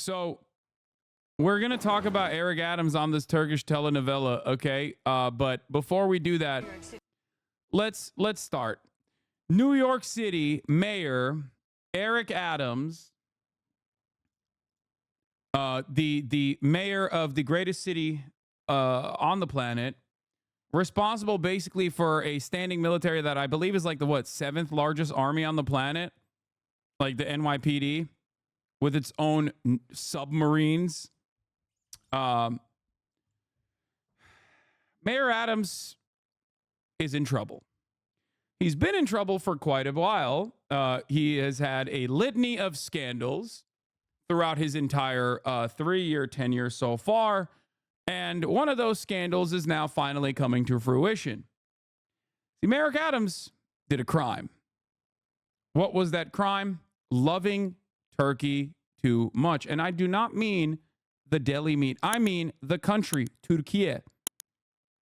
So we're going to talk about Eric Adams on this Turkish telenovela, okay? But before we do that, let's start. New York City Mayor Eric Adams, the mayor of the greatest city on the planet, responsible basically for a standing military that I believe is like the seventh largest army on the planet, like the NYPD, with its own submarines. Mayor Adams is in trouble. He's been in trouble for quite a while. He has had a litany of scandals throughout his entire 3-year tenure so far. And one of those scandals is now finally coming to fruition. See, Eric Adams did a crime. What was that crime? Loving Turkey too much. And I do not mean the deli meat. I mean the country, Turkey.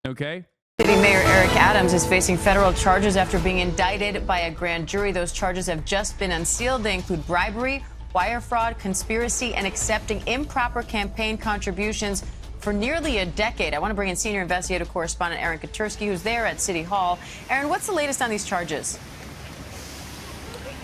Okay? City Mayor Eric Adams is facing federal charges after being indicted by a grand jury. Those charges have just been unsealed. They include bribery, wire fraud, conspiracy, and accepting improper campaign contributions for nearly a decade. I want to bring in senior investigative correspondent Aaron Katursky, who's there at City Hall. Aaron, what's the latest on these charges?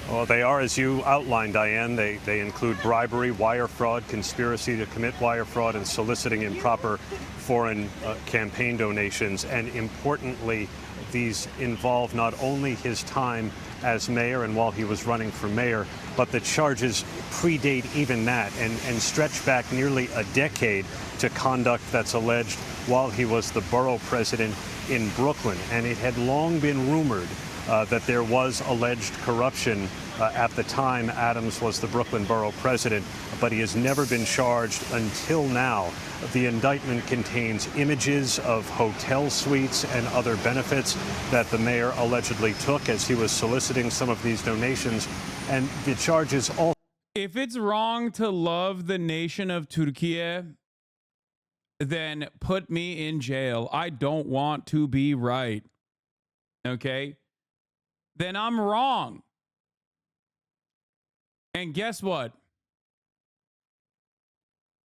Well, they are, as you outlined, Diane. They include bribery, wire fraud, conspiracy to commit wire fraud, and soliciting improper foreign campaign donations. And importantly, these involve not only his time as mayor and while he was running for mayor, but the charges predate even that and stretch back nearly a decade to conduct that's alleged while he was the borough president in Brooklyn. And it had long been rumored that there was alleged corruption at the time Adams was the Brooklyn borough president, but he has never been charged until now. The indictment contains images of hotel suites and other benefits that the mayor allegedly took as he was soliciting some of these donations. And the charges all. If it's wrong to love the nation of Turkey, then put me in jail. I don't want to be right. Okay? Then I'm wrong. And guess what?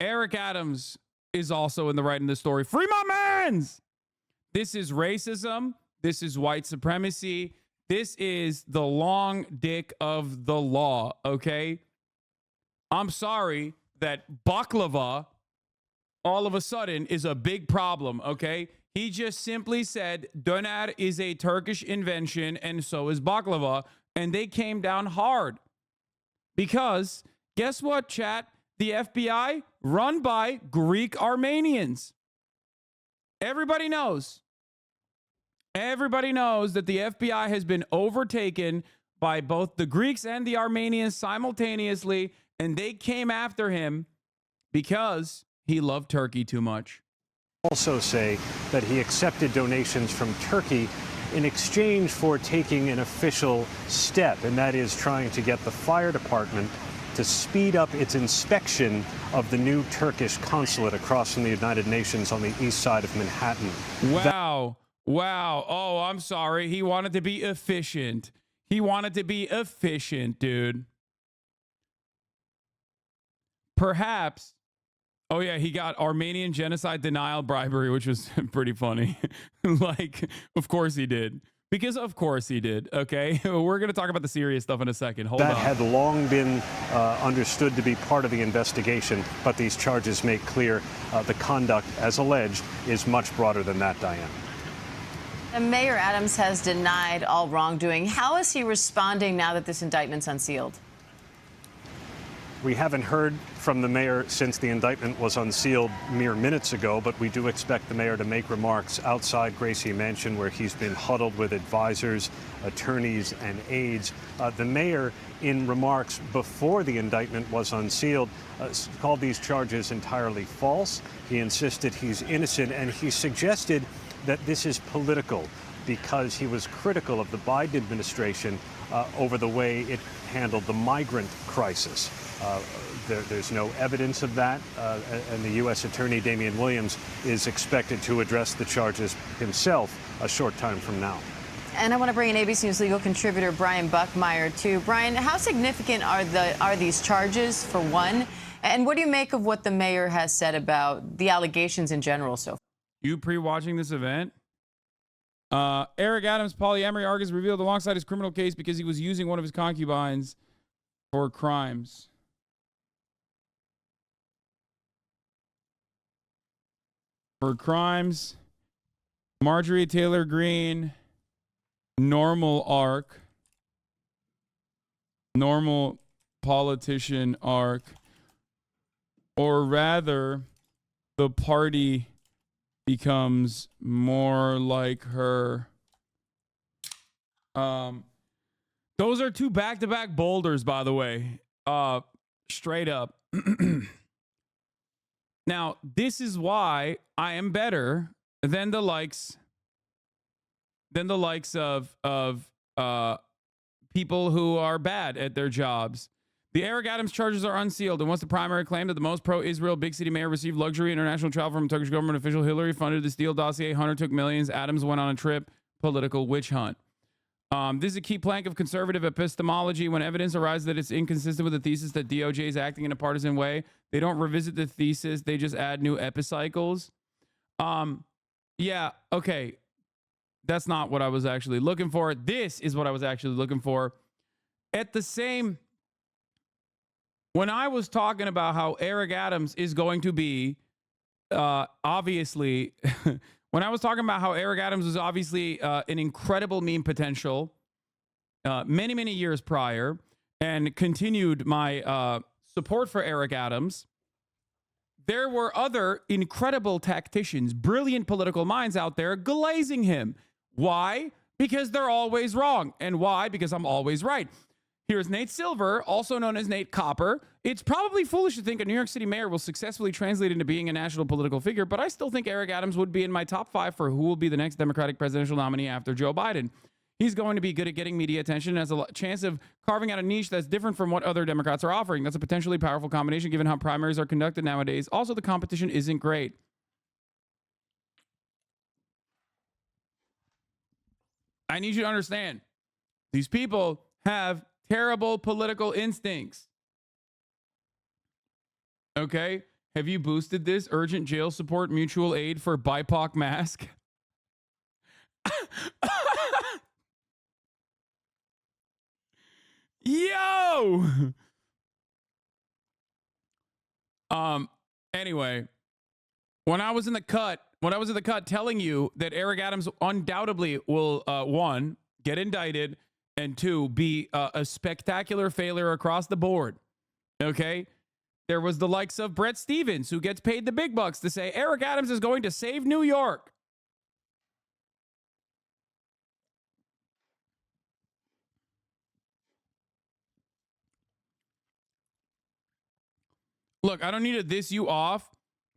Eric Adams is also in the right in the story. Free my mans! This is racism. This is white supremacy. This is the long dick of the law, okay? I'm sorry that baklava all of a sudden is a big problem, okay? He just simply said döner is a Turkish invention and so is baklava, and they came down hard. Because guess what, chat? The FBI run by Greek Armenians. Everybody knows. Everybody knows that the FBI has been overtaken by both the Greeks and the Armenians simultaneously, and they came after him because he loved Turkey too much. Also say that he accepted donations from Turkey in exchange for taking an official step, and that is trying to get the fire department to speed up its inspection of the new Turkish consulate across from the United Nations on the east side of Manhattan. Wow. Wow. Oh, I'm sorry. He wanted to be efficient. He wanted to be efficient, dude. Perhaps. Oh, yeah, he got Armenian genocide denial bribery, which was pretty funny. Like, of course he did. Because of course he did, okay? We're going to talk about the serious stuff in a second. Hold on. That had long been understood to be part of the investigation, but these charges make clear the conduct, as alleged, is much broader than that, Diane. And Mayor Adams has denied all wrongdoing. How is he responding now that this indictment's unsealed? We haven't heard from the mayor since the indictment was unsealed mere minutes ago, but we do expect the mayor to make remarks outside Gracie Mansion, where he's been huddled with advisors, attorneys, and aides. The mayor, in remarks before the indictment was unsealed, called these charges entirely false. He insisted he's innocent, and he suggested that this is political because he was critical of the Biden administration over the way it handled the migrant crisis. There's no evidence of that, and the U.S. Attorney Damian Williams is expected to address the charges himself a short time from now. And I want to bring in ABC News legal contributor Brian Buckmeyer, too. Brian, how significant are these charges, for one? And what do you make of what the mayor has said about the allegations in general so far? You pre-watching this event? Eric Adams' polyamory arc is revealed alongside his criminal case because he was using one of his concubines for crimes. For crimes. Marjorie Taylor Greene, normal arc. Normal politician arc. Or rather, the party becomes more like her. Those are two back-to-back boulders, by the way. Straight up. Now, this is why I am better than the likes of people who are bad at their jobs. The Eric Adams charges are unsealed, and once the primary claim that the most pro-Israel big city mayor received luxury international travel from Turkish government official Hillary funded the Steele dossier, Hunter took millions, Adams went on a trip, political witch hunt. This is a key plank of conservative epistemology. When evidence arises that it's inconsistent with the thesis that DOJ is acting in a partisan way, they don't revisit the thesis, they just add new epicycles. Yeah, okay. That's not what I was actually looking for. This is what I was actually looking for. At the same... When I was talking about how Eric Adams is going to be, obviously, when I was talking about how Eric Adams was obviously an incredible meme potential many, many years prior, and continued my support for Eric Adams, there were other incredible tacticians, brilliant political minds out there glazing him. Why? Because they're always wrong. And why? Because I'm always right. Here's Nate Silver, also known as Nate Copper. It's probably foolish to think a New York City mayor will successfully translate into being a national political figure, but I still think Eric Adams would be in my top 5 for who will be the next Democratic presidential nominee after Joe Biden. He's going to be good at getting media attention and has a chance of carving out a niche that's different from what other Democrats are offering. That's a potentially powerful combination given how primaries are conducted nowadays. Also, the competition isn't great. I need you to understand, these people have terrible political instincts. Okay? Have you boosted this? Urgent jail support mutual aid for BIPOC mask? Yo! Anyway, when I was in the cut telling you that Eric Adams undoubtedly will, 1, get indicted, and 2, be a spectacular failure across the board. Okay? There was the likes of Brett Stevens, who gets paid the big bucks to say Eric Adams is going to save New York. Look, I don't need to diss you off,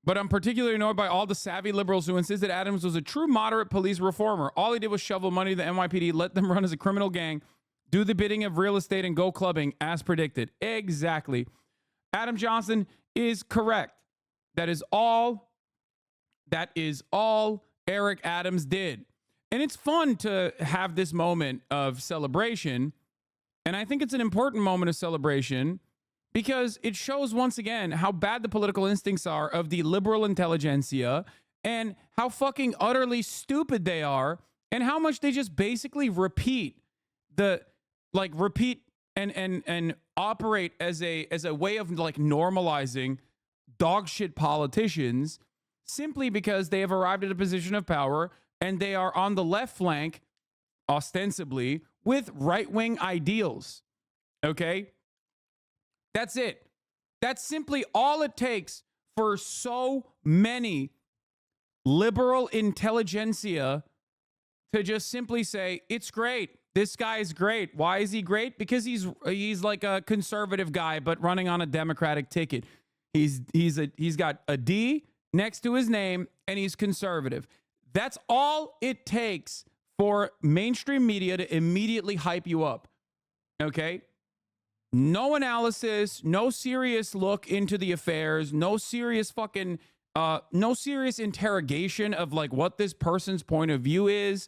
but I'm particularly annoyed by all the savvy liberals who insist that Adams was a true moderate police reformer. All he did was shovel money to the NYPD, let them run as a criminal gang, do the bidding of real estate, and go clubbing as predicted. Exactly. Adam Johnson is correct. That is all Eric Adams did. And it's fun to have this moment of celebration. And I think it's an important moment of celebration because it shows once again how bad the political instincts are of the liberal intelligentsia and how fucking utterly stupid they are and how much they just basically repeat and operate as a way of like normalizing dog shit politicians simply because they have arrived at a position of power and they are on the left flank, ostensibly, with right-wing ideals. Okay? That's it. That's simply all it takes for so many liberal intelligentsia to just simply say, it's great. This guy is great. Why is he great? Because he's like a conservative guy, but running on a Democratic ticket. He's got a D next to his name, and he's conservative. That's all it takes for mainstream media to immediately hype you up. Okay? No analysis, no serious look into the affairs, no serious interrogation of like what this person's point of view is.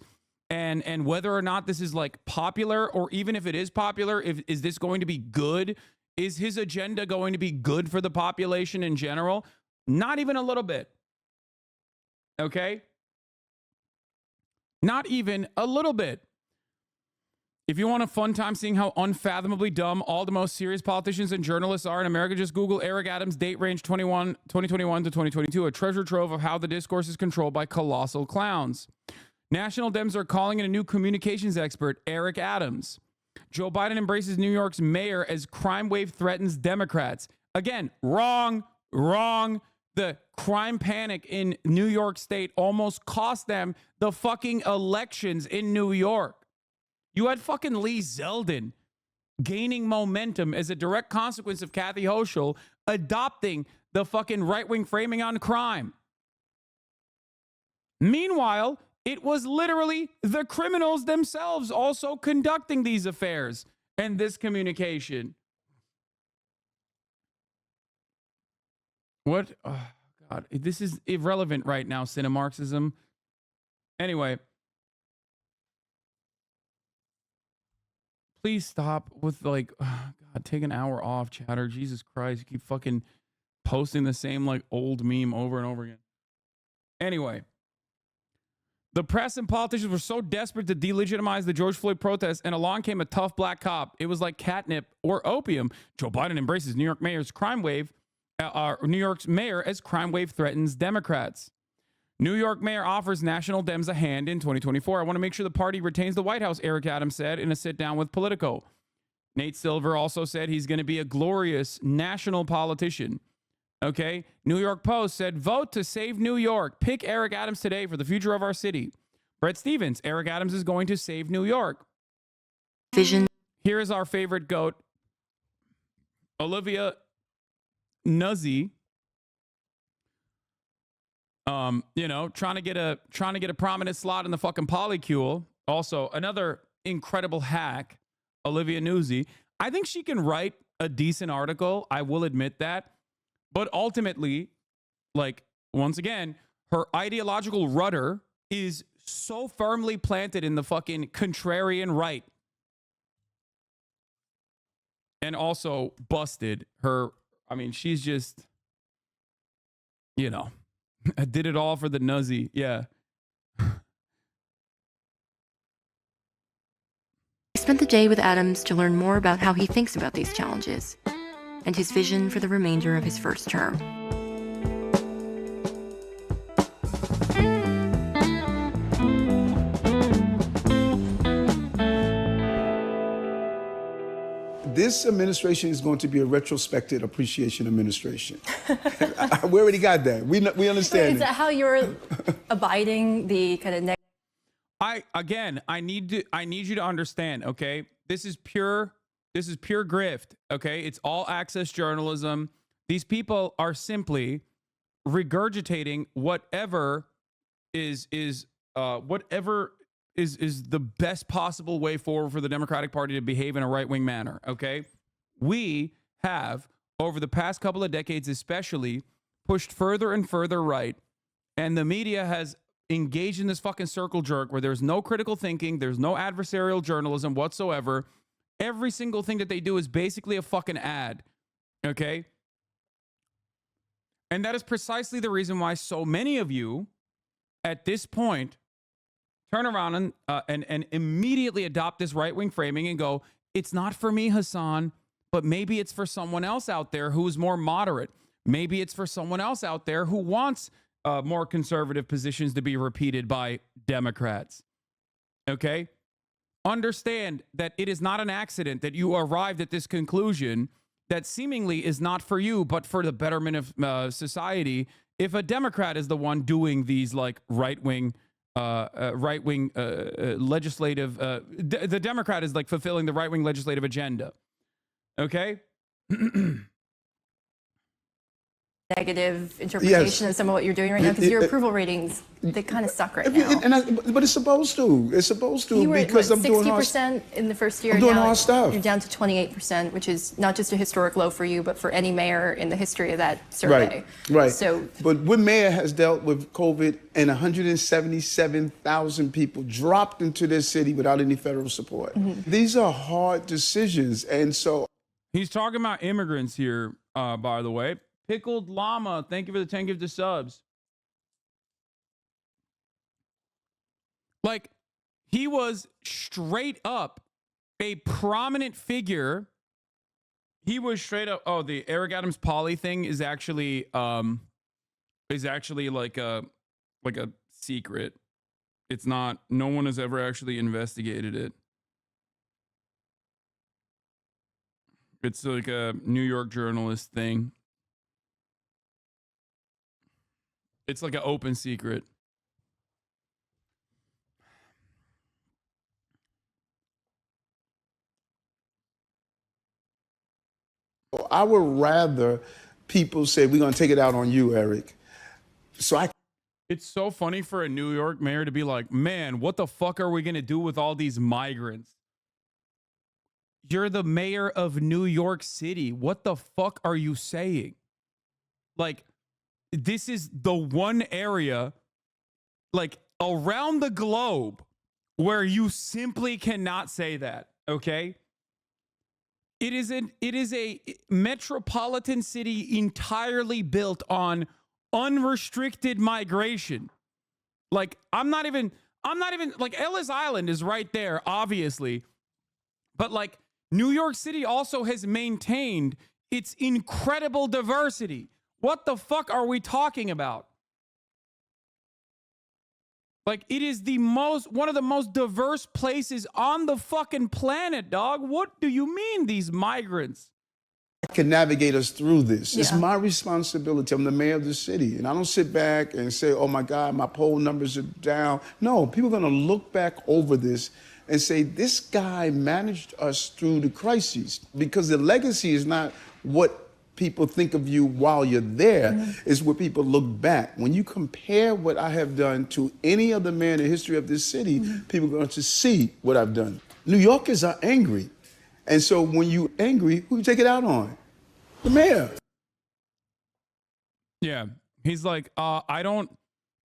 And whether or not this is like popular, or even if it is popular, is this going to be good Is his agenda going to be good for the population in general? Not even a little bit. Okay? Not even a little bit. If you want a fun time seeing how unfathomably dumb all the most serious politicians and journalists are in America, just Google Eric Adams date range 2021 to 2022, a treasure trove of how the discourse is controlled by colossal clowns. National Dems are calling in a new communications expert, Eric Adams. Joe Biden embraces New York's mayor as crime wave threatens Democrats. Again, wrong. The crime panic in New York State almost cost them the fucking elections in New York. You had fucking Lee Zeldin gaining momentum as a direct consequence of Kathy Hochul adopting the fucking right-wing framing on crime. Meanwhile, it was literally the criminals themselves also conducting these affairs and this communication. What? Oh, God. This is irrelevant right now, Cinemarxism. Anyway. Please stop with like, oh God, take an hour off, chatter. Jesus Christ. You keep fucking posting the same like old meme over and over again. Anyway. The press and politicians were so desperate to delegitimize the George Floyd protests, and along came a tough black cop. It was like catnip or opium. Joe Biden embraces New York mayor's crime wave. New York's mayor as crime wave threatens Democrats. New York mayor offers National Dems a hand in 2024. I want to make sure the party retains the White House, Eric Adams said in a sit-down with Politico. Nate Silver also said he's going to be a glorious national politician. Okay? New York Post said, vote to save New York. Pick Eric Adams today for the future of our city. Brett Stevens, Eric Adams is going to save New York. Vision. Here is our favorite goat, Olivia Nuzzi. Trying to get a prominent slot in the fucking polycule. Also, another incredible hack, Olivia Nuzzi. I think she can write a decent article. I will admit that. But ultimately, like, once again, her ideological rudder is so firmly planted in the fucking contrarian right. And also busted her. I mean, she's just, I did it all for the nuzzy. Yeah. I spent the day with Adams to learn more about how he thinks about these challenges and his vision for the remainder of his first term. This administration is going to be a retrospective appreciation administration. We already got that. We understand. Is that how you're abiding the kind of next? I need you to understand, okay? This is pure grift, okay? It's all access journalism. These people are simply regurgitating whatever is the best possible way forward for the Democratic Party to behave in a right-wing manner, okay? We have, over the past couple of decades especially, pushed further and further right, and the media has engaged in this fucking circle jerk where there's no critical thinking, there's no adversarial journalism whatsoever. Every single thing that they do is basically a fucking ad, okay? And that is precisely the reason why so many of you, at this point, turn around and immediately adopt this right-wing framing and go, it's not for me, Hasan, but maybe it's for someone else out there who's more moderate. Maybe it's for someone else out there who wants more conservative positions to be repeated by Democrats. Okay? Understand that it is not an accident that you arrived at this conclusion that seemingly is not for you, but for the betterment of society. If a Democrat is the one doing these like right-wing legislative, the Democrat is like fulfilling the right-wing legislative agenda. Okay? Negative interpretation of some of what you're doing right now, because your approval ratings, they kind of suck right now. But it's supposed to. It's supposed to, you were because at, I'm doing 60% in the first year. I'm doing now hard stuff. You're down to 28%, which is not just a historic low for you, but for any mayor in the history of that survey. Right. So, but what mayor has dealt with COVID, and 177,000 people dropped into this city without any federal support. These are hard decisions, and so He's talking about immigrants here, by the way. Pickled Llama, thank you for the 10 gifted subs. Like, he was straight up a prominent figure. He was straight up. Oh, the Eric Adams Poly thing is actually like a secret. It's not. No one has ever actually investigated it. It's like a New York journalist thing. It's like an open secret. I would rather people say, we're going to take it out on you, Eric. It's so funny for a New York mayor to be like, man, what the fuck are we going to do with all these migrants? You're the mayor of New York City. What the fuck are you saying? Like, this is the one area, like, around the globe where you simply cannot say that, okay? It is a metropolitan city entirely built on unrestricted migration. Like, I'm not even like, Ellis Island is right there, obviously. But like, New York City also has maintained its incredible diversity. What the fuck are we talking about? Like, it is one of the most diverse places on the fucking planet, dog. What do you mean, these migrants? I can navigate us through this. Yeah. It's my responsibility. I'm the mayor of the city. And I don't sit back and say, oh my God, my poll numbers are down. No, people are going to look back over this and say, this guy managed us through the crises. Because the legacy is not what people think of you while you're there, is where people look back. When you compare what I have done to any other mayor in the history of this city, people are going to see what I've done. New Yorkers are angry. And so when you're angry, who you take it out on? The mayor. Yeah. He's like,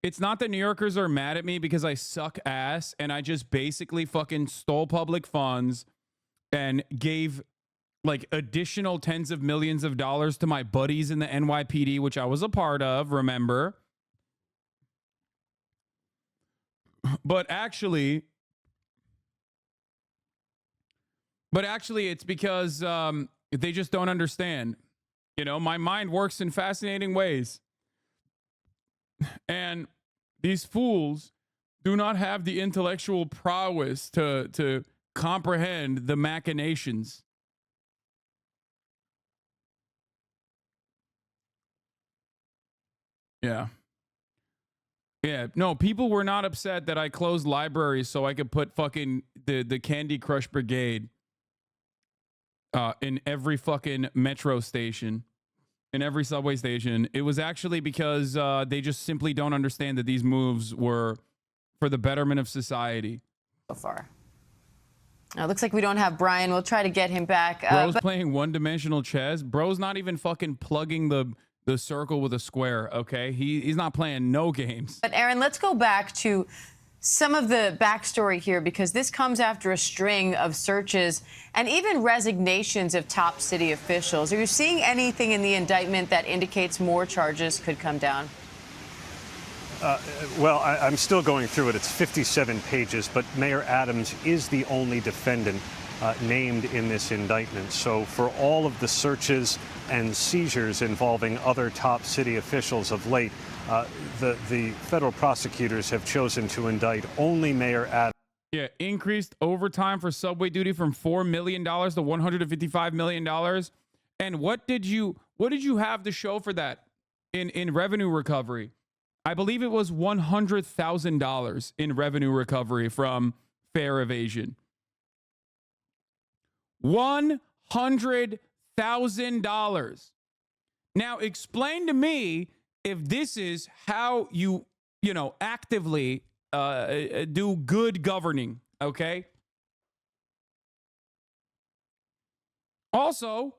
it's not that New Yorkers are mad at me because I suck ass and I just basically fucking stole public funds and gave like additional tens of millions of dollars to my buddies in the NYPD, which I was a part of, remember? But actually, it's because they just don't understand. You know, my mind works in fascinating ways. And these fools do not have the intellectual prowess to comprehend the machinations. Yeah. Yeah. No, people were not upset that I closed libraries so I could put fucking the Candy Crush Brigade in every fucking metro station, in every subway station. It was actually because they just simply don't understand that these moves were for the betterment of society. So far. It looks like we don't have Brian. We'll try to get him back. Bro's playing one-dimensional chess. Bro's not even fucking plugging the circle with a square, okay? He's not playing no games. But Aaron, let's go back to some of the backstory here, because this comes after a string of searches and even resignations of top city officials. Are you seeing anything in the indictment that indicates more charges could come down? Well, I'm still going through it. It's 57 pages, but Mayor Adams is the only defendant named in this indictment. So for all of the searches and seizures involving other top city officials of late, the federal prosecutors have chosen to indict only Mayor Adams. Yeah, increased overtime for subway duty from $4 million to $155 million. And what did you have to show for that in revenue recovery? I believe it was $100,000 in revenue recovery from fare evasion. $100,000. Now explain to me if this is how you actively do good governing, okay? Also,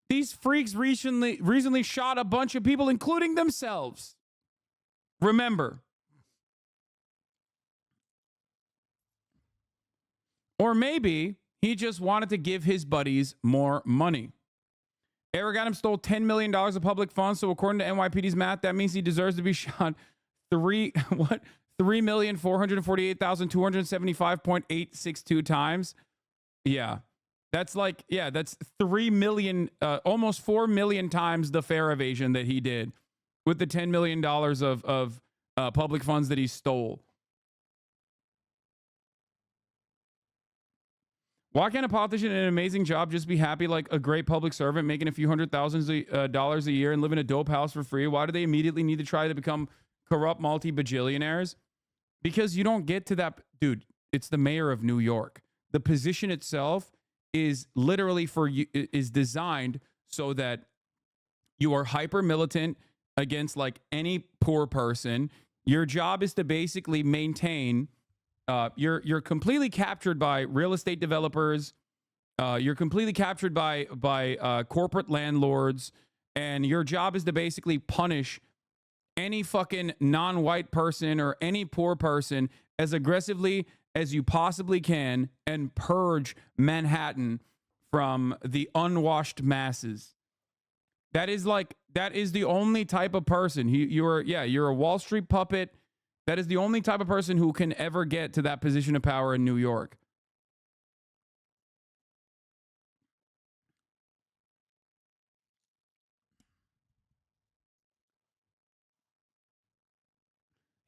these freaks recently shot a bunch of people, including themselves. Remember. Or maybe he just wanted to give his buddies more money. Eric Adams stole $10 million of public funds. So according to NYPD's math, that means he deserves to be shot 3,448,275.862 times. Yeah. That's like, yeah, that's 3 million, almost 4 million times the fare evasion that he did with the $10 million of public funds that he stole. Why can't a politician in an amazing job just be happy like a great public servant making a few $100,000 a year and live in a dope house for free? Why do they immediately need to try to become corrupt multi-bajillionaires? Because you don't get to that. Dude, it's the mayor of New York. The position itself is literally for you, is designed so that you are hyper militant against like any poor person. Your job is to basically maintain. You're completely captured by real estate developers. You're completely captured by corporate landlords, and your job is to basically punish any fucking non-white person or any poor person as aggressively as you possibly can and purge Manhattan from the unwashed masses. That is the only type of person. You're a Wall Street puppet. That is the only type of person who can ever get to that position of power in New York.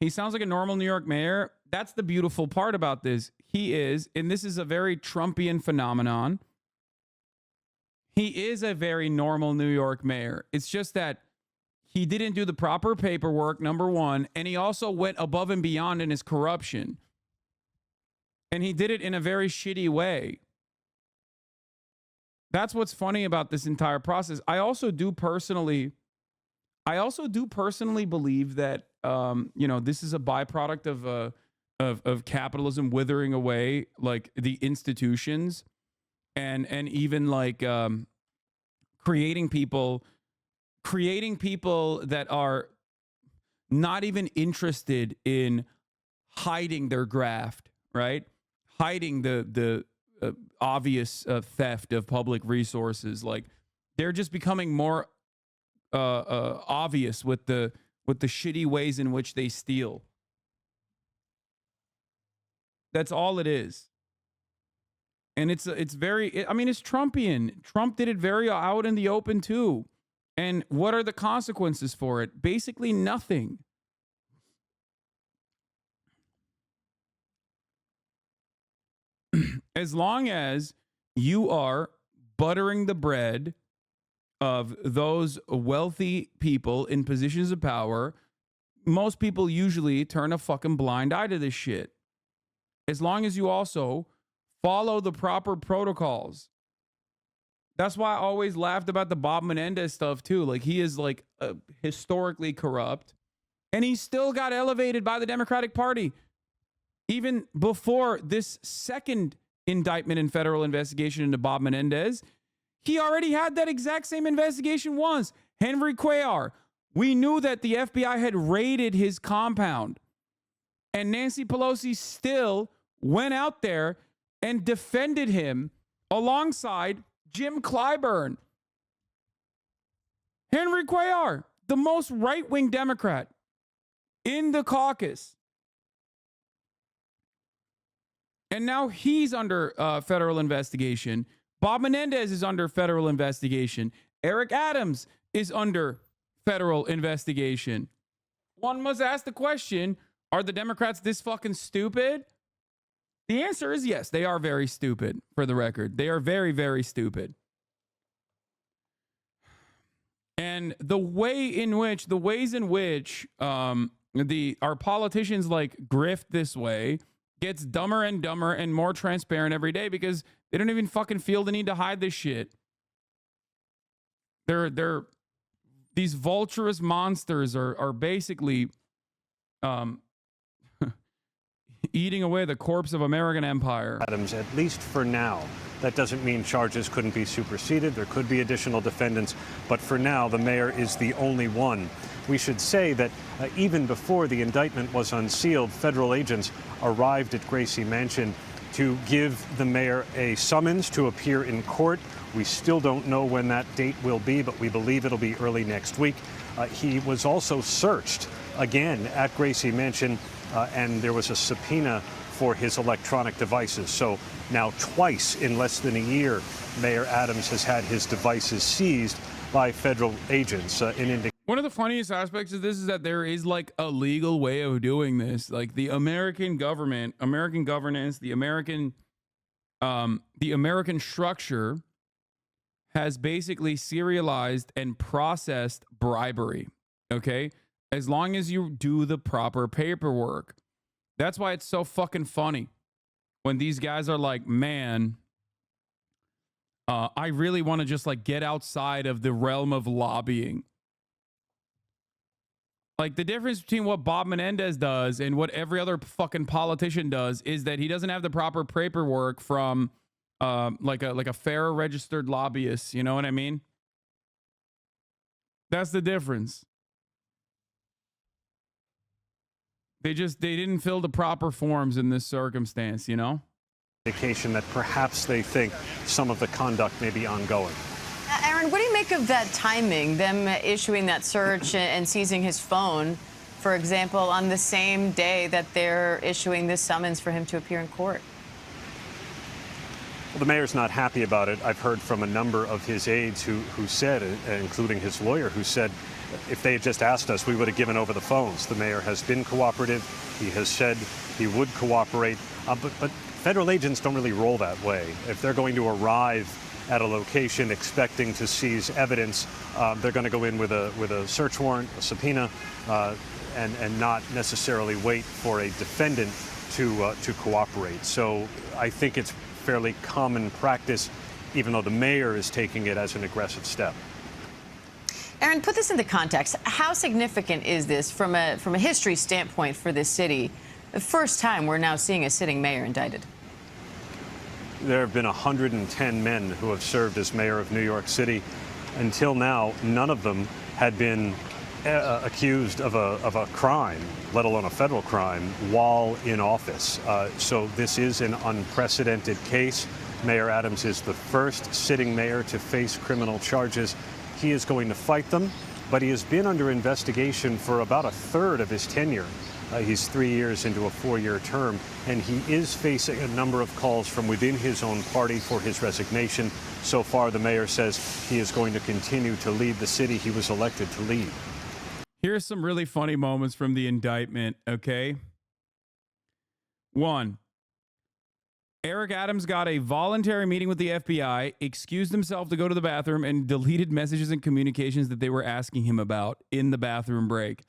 He sounds like a normal New York mayor. That's the beautiful part about this. He is, and this is a very Trumpian phenomenon. He is a very normal New York mayor. It's just that he didn't do the proper paperwork, number one, and he also went above and beyond in his corruption. And he did it in a very shitty way. That's what's funny about this entire process. I also do personally believe that this is a byproduct of capitalism withering away like the institutions and even like creating people that are not even interested in hiding their graft, right? Hiding the obvious theft of public resources. Like they're just becoming more obvious with the shitty ways in which they steal. That's all it is. And it's very, I mean, it's Trumpian. Trump did it very out in the open too. And what are the consequences for it? Basically nothing. As long as you are buttering the bread of those wealthy people in positions of power, most people usually turn a fucking blind eye to this shit. As long as you also follow the proper protocols. That's why I always laughed about the Bob Menendez stuff too. Like he is like historically corrupt, and he still got elevated by the Democratic Party. Even before this second indictment and federal investigation into Bob Menendez, he already had that exact same investigation once. Henry Cuellar. We knew that the FBI had raided his compound, and Nancy Pelosi still went out there and defended him alongside Jim Clyburn. Henry Cuellar, the most right-wing Democrat in the caucus. And now he's under federal investigation. Bob Menendez is under federal investigation. Eric Adams is under federal investigation. One must ask the question, are the Democrats this fucking stupid? The answer is yes, they are very stupid, for the record. They are very, very stupid. And the ways in which our politicians like grift this way gets dumber and dumber and more transparent every day because they don't even fucking feel the need to hide this shit. They're these vulturous monsters are basically eating away the corpse of American empire. Adams, at least for now. That doesn't mean charges couldn't be superseded. There could be additional defendants. But for now, the mayor is the only one. We should say that even before the indictment was unsealed, federal agents arrived at Gracie Mansion to give the mayor a summons to appear in court We still don't know when that date will be, but we believe it'll be early next week. He was also searched again at Gracie Mansion, and there was a subpoena for his electronic devices. So now twice in less than a year, Mayor Adams has had his devices seized by federal agents. One of the funniest aspects of this is that there is like a legal way of doing this. Like the American government, American governance, the American structure has basically serialized and processed bribery. Okay, as long as you do the proper paperwork. That's why it's so fucking funny when these guys are like, man, I really want to just like get outside of the realm of lobbying. Like the difference between what Bob Menendez does and what every other fucking politician does is that he doesn't have the proper paperwork from like a fair registered lobbyist. You know what I mean? That's the difference. They didn't fill the proper forms in this circumstance, you know? Indication that perhaps they think some of the conduct may be ongoing. Aaron, what do you make of that timing, them issuing that search and seizing his phone, for example, on the same day that they're issuing this summons for him to appear in court? Well, the mayor's not happy about it. I've heard from a number of his aides who said, including his lawyer, who said, if they had just asked us, we would have given over the phones. The mayor has been cooperative. He has said he would cooperate. But federal agents don't really roll that way. If they're going to arrive at a location expecting to seize evidence, they're going to go in with a search warrant, a subpoena, and not necessarily wait for a defendant to cooperate. So I think it's fairly common practice, even though the mayor is taking it as an aggressive step. Aaron, put this into context. How significant is this from a history standpoint for this city? The first time we're now seeing a sitting mayor indicted. There have been 110 men who have served as mayor of New York City. Until now, none of them had been accused of a crime, let alone a federal crime, while in office. So this is an unprecedented case. Mayor Adams is the first sitting mayor to face criminal charges. He is going to fight them, but he has been under investigation for about a third of his tenure. He's 3 years into a 4-year term, and he is facing a number of calls from within his own party for his resignation. So far, the mayor says he is going to continue to lead the city he was elected to lead. Here's some really funny moments from the indictment, okay? 1. Eric Adams got a voluntary meeting with the FBI, excused himself to go to the bathroom, and deleted messages and communications that they were asking him about in the bathroom break.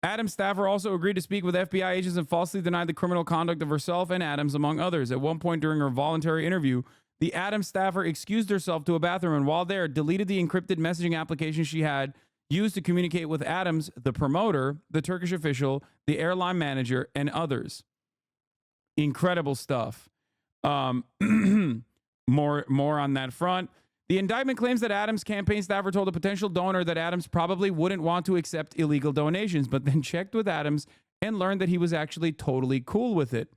Adams' staffer also agreed to speak with FBI agents and falsely denied the criminal conduct of herself and Adams, among others. At one point during her voluntary interview, the Adams staffer excused herself to a bathroom and while there, deleted the encrypted messaging application she had used to communicate with Adams, the promoter, the Turkish official, the airline manager, and others. Incredible stuff. More on that front. The indictment claims that Adams' campaign staffer told a potential donor that Adams probably wouldn't want to accept illegal donations, but then checked with Adams and learned that he was actually totally cool with it.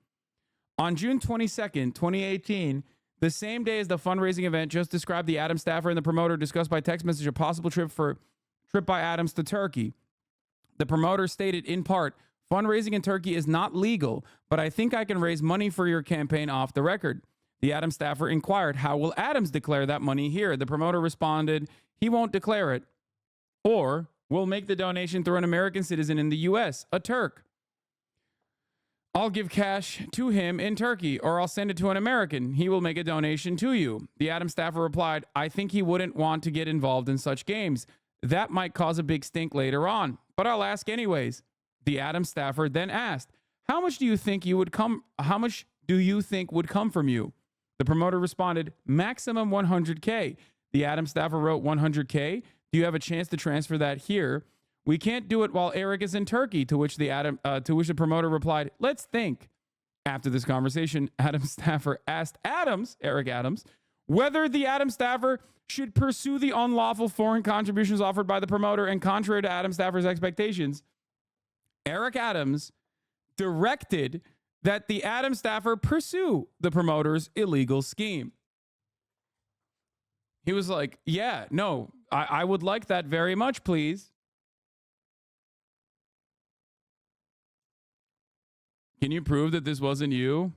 On June 22nd, 2018, the same day as the fundraising event just described, the Adams staffer and the promoter discussed by text message a possible trip by Adams to Turkey. The promoter stated in part, "Fundraising in Turkey is not legal, but I think I can raise money for your campaign off the record." The Adams staffer inquired, "How will Adams declare that money here?" The promoter responded, "He won't declare it. Or we'll make the donation through an American citizen in the U.S., a Turk. I'll give cash to him in Turkey, or I'll send it to an American. He will make a donation to you." The Adams staffer replied, "I think he wouldn't want to get involved in such games. That might cause a big stink later on, but I'll ask anyways." The Adams staffer then asked, how much do you think would come from you?" The promoter responded, "Maximum 100K. The Adams staffer wrote, "100K? Do you have a chance to transfer that here? We can't do it while Eric is in Turkey," to which the promoter replied, "Let's think." After this conversation, Adams staffer asked Eric Adams, whether the Adams staffer should pursue the unlawful foreign contributions offered by the promoter, and contrary to Adams staffer's expectations, Eric Adams directed that the Adams staffer pursue the promoter's illegal scheme. He was like, yeah, no, I would like that very much, please. Can you prove that this wasn't you?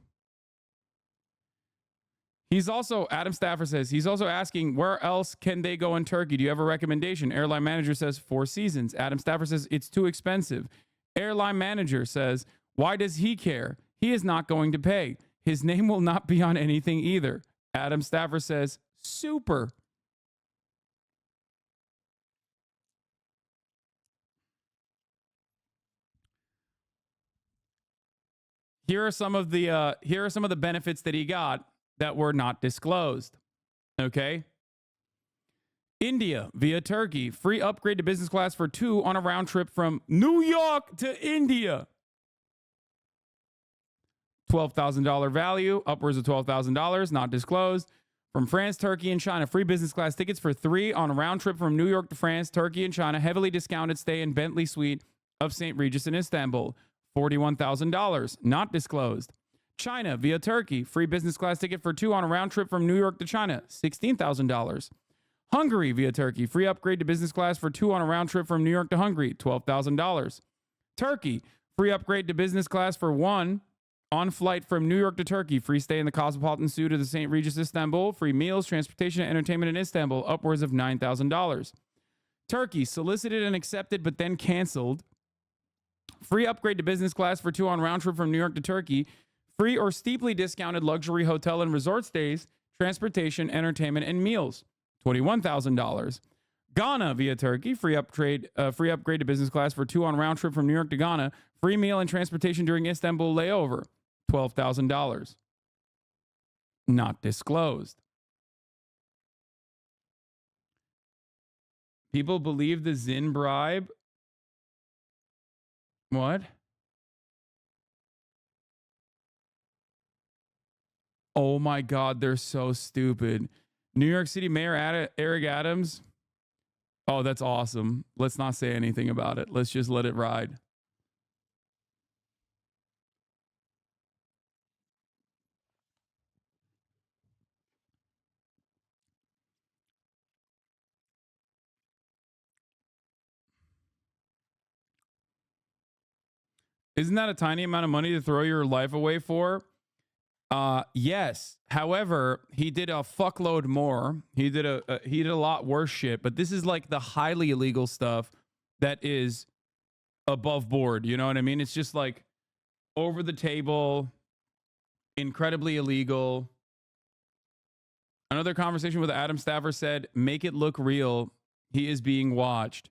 He's also, Adam Stafford says, he's also asking, where else can they go in Turkey? Do you have a recommendation? Airline manager says 4 seasons. Adam Stafford says it's too expensive. Airline manager says, why does he care? He is not going to pay. His name will not be on anything either. Adam Stafford says, super. Here are some of the benefits that he got that were not disclosed. Okay. India via Turkey, free upgrade to business class for 2 on a round trip from New York to India. $12,000 value, upwards of $12,000, not disclosed. From France, Turkey, and China, free business class tickets for 3 on a round trip from New York to France, Turkey, and China. Heavily discounted stay in Bentley Suite of St. Regis in Istanbul. $41,000, not disclosed. China via Turkey, free business class ticket for 2 on a round trip from New York to China. $16,000. Hungary via Turkey, free upgrade to business class for 2 on a round trip from New York to Hungary. $12,000. Turkey, free upgrade to business class for 1 on flight from New York to Turkey. Free stay in the Cosmopolitan suite of the St. Regis Istanbul. Free meals, transportation, and entertainment in Istanbul. Upwards of $9,000. Turkey, solicited and accepted but then canceled. Free upgrade to business class for 2 on round trip from New York to Turkey. Free or steeply discounted luxury hotel and resort stays, transportation, entertainment, and meals. $21,000. Ghana via Turkey, free upgrade to business class for 2 on round trip from New York to Ghana. Free meal and transportation during Istanbul layover. $12,000. Not disclosed. People believe the Zin bribe. What? Oh my God, they're so stupid. New York City Mayor Eric Adams. Oh, that's awesome. Let's not say anything about it. Let's just let it ride. Isn't that a tiny amount of money to throw your life away for? Yes. However, he did a fuckload more. He did a lot worse shit. But this is like the highly illegal stuff that is above board. You know what I mean? It's just like over the table, incredibly illegal. Another conversation with Adam Stafford said, "Make it look real. He is being watched."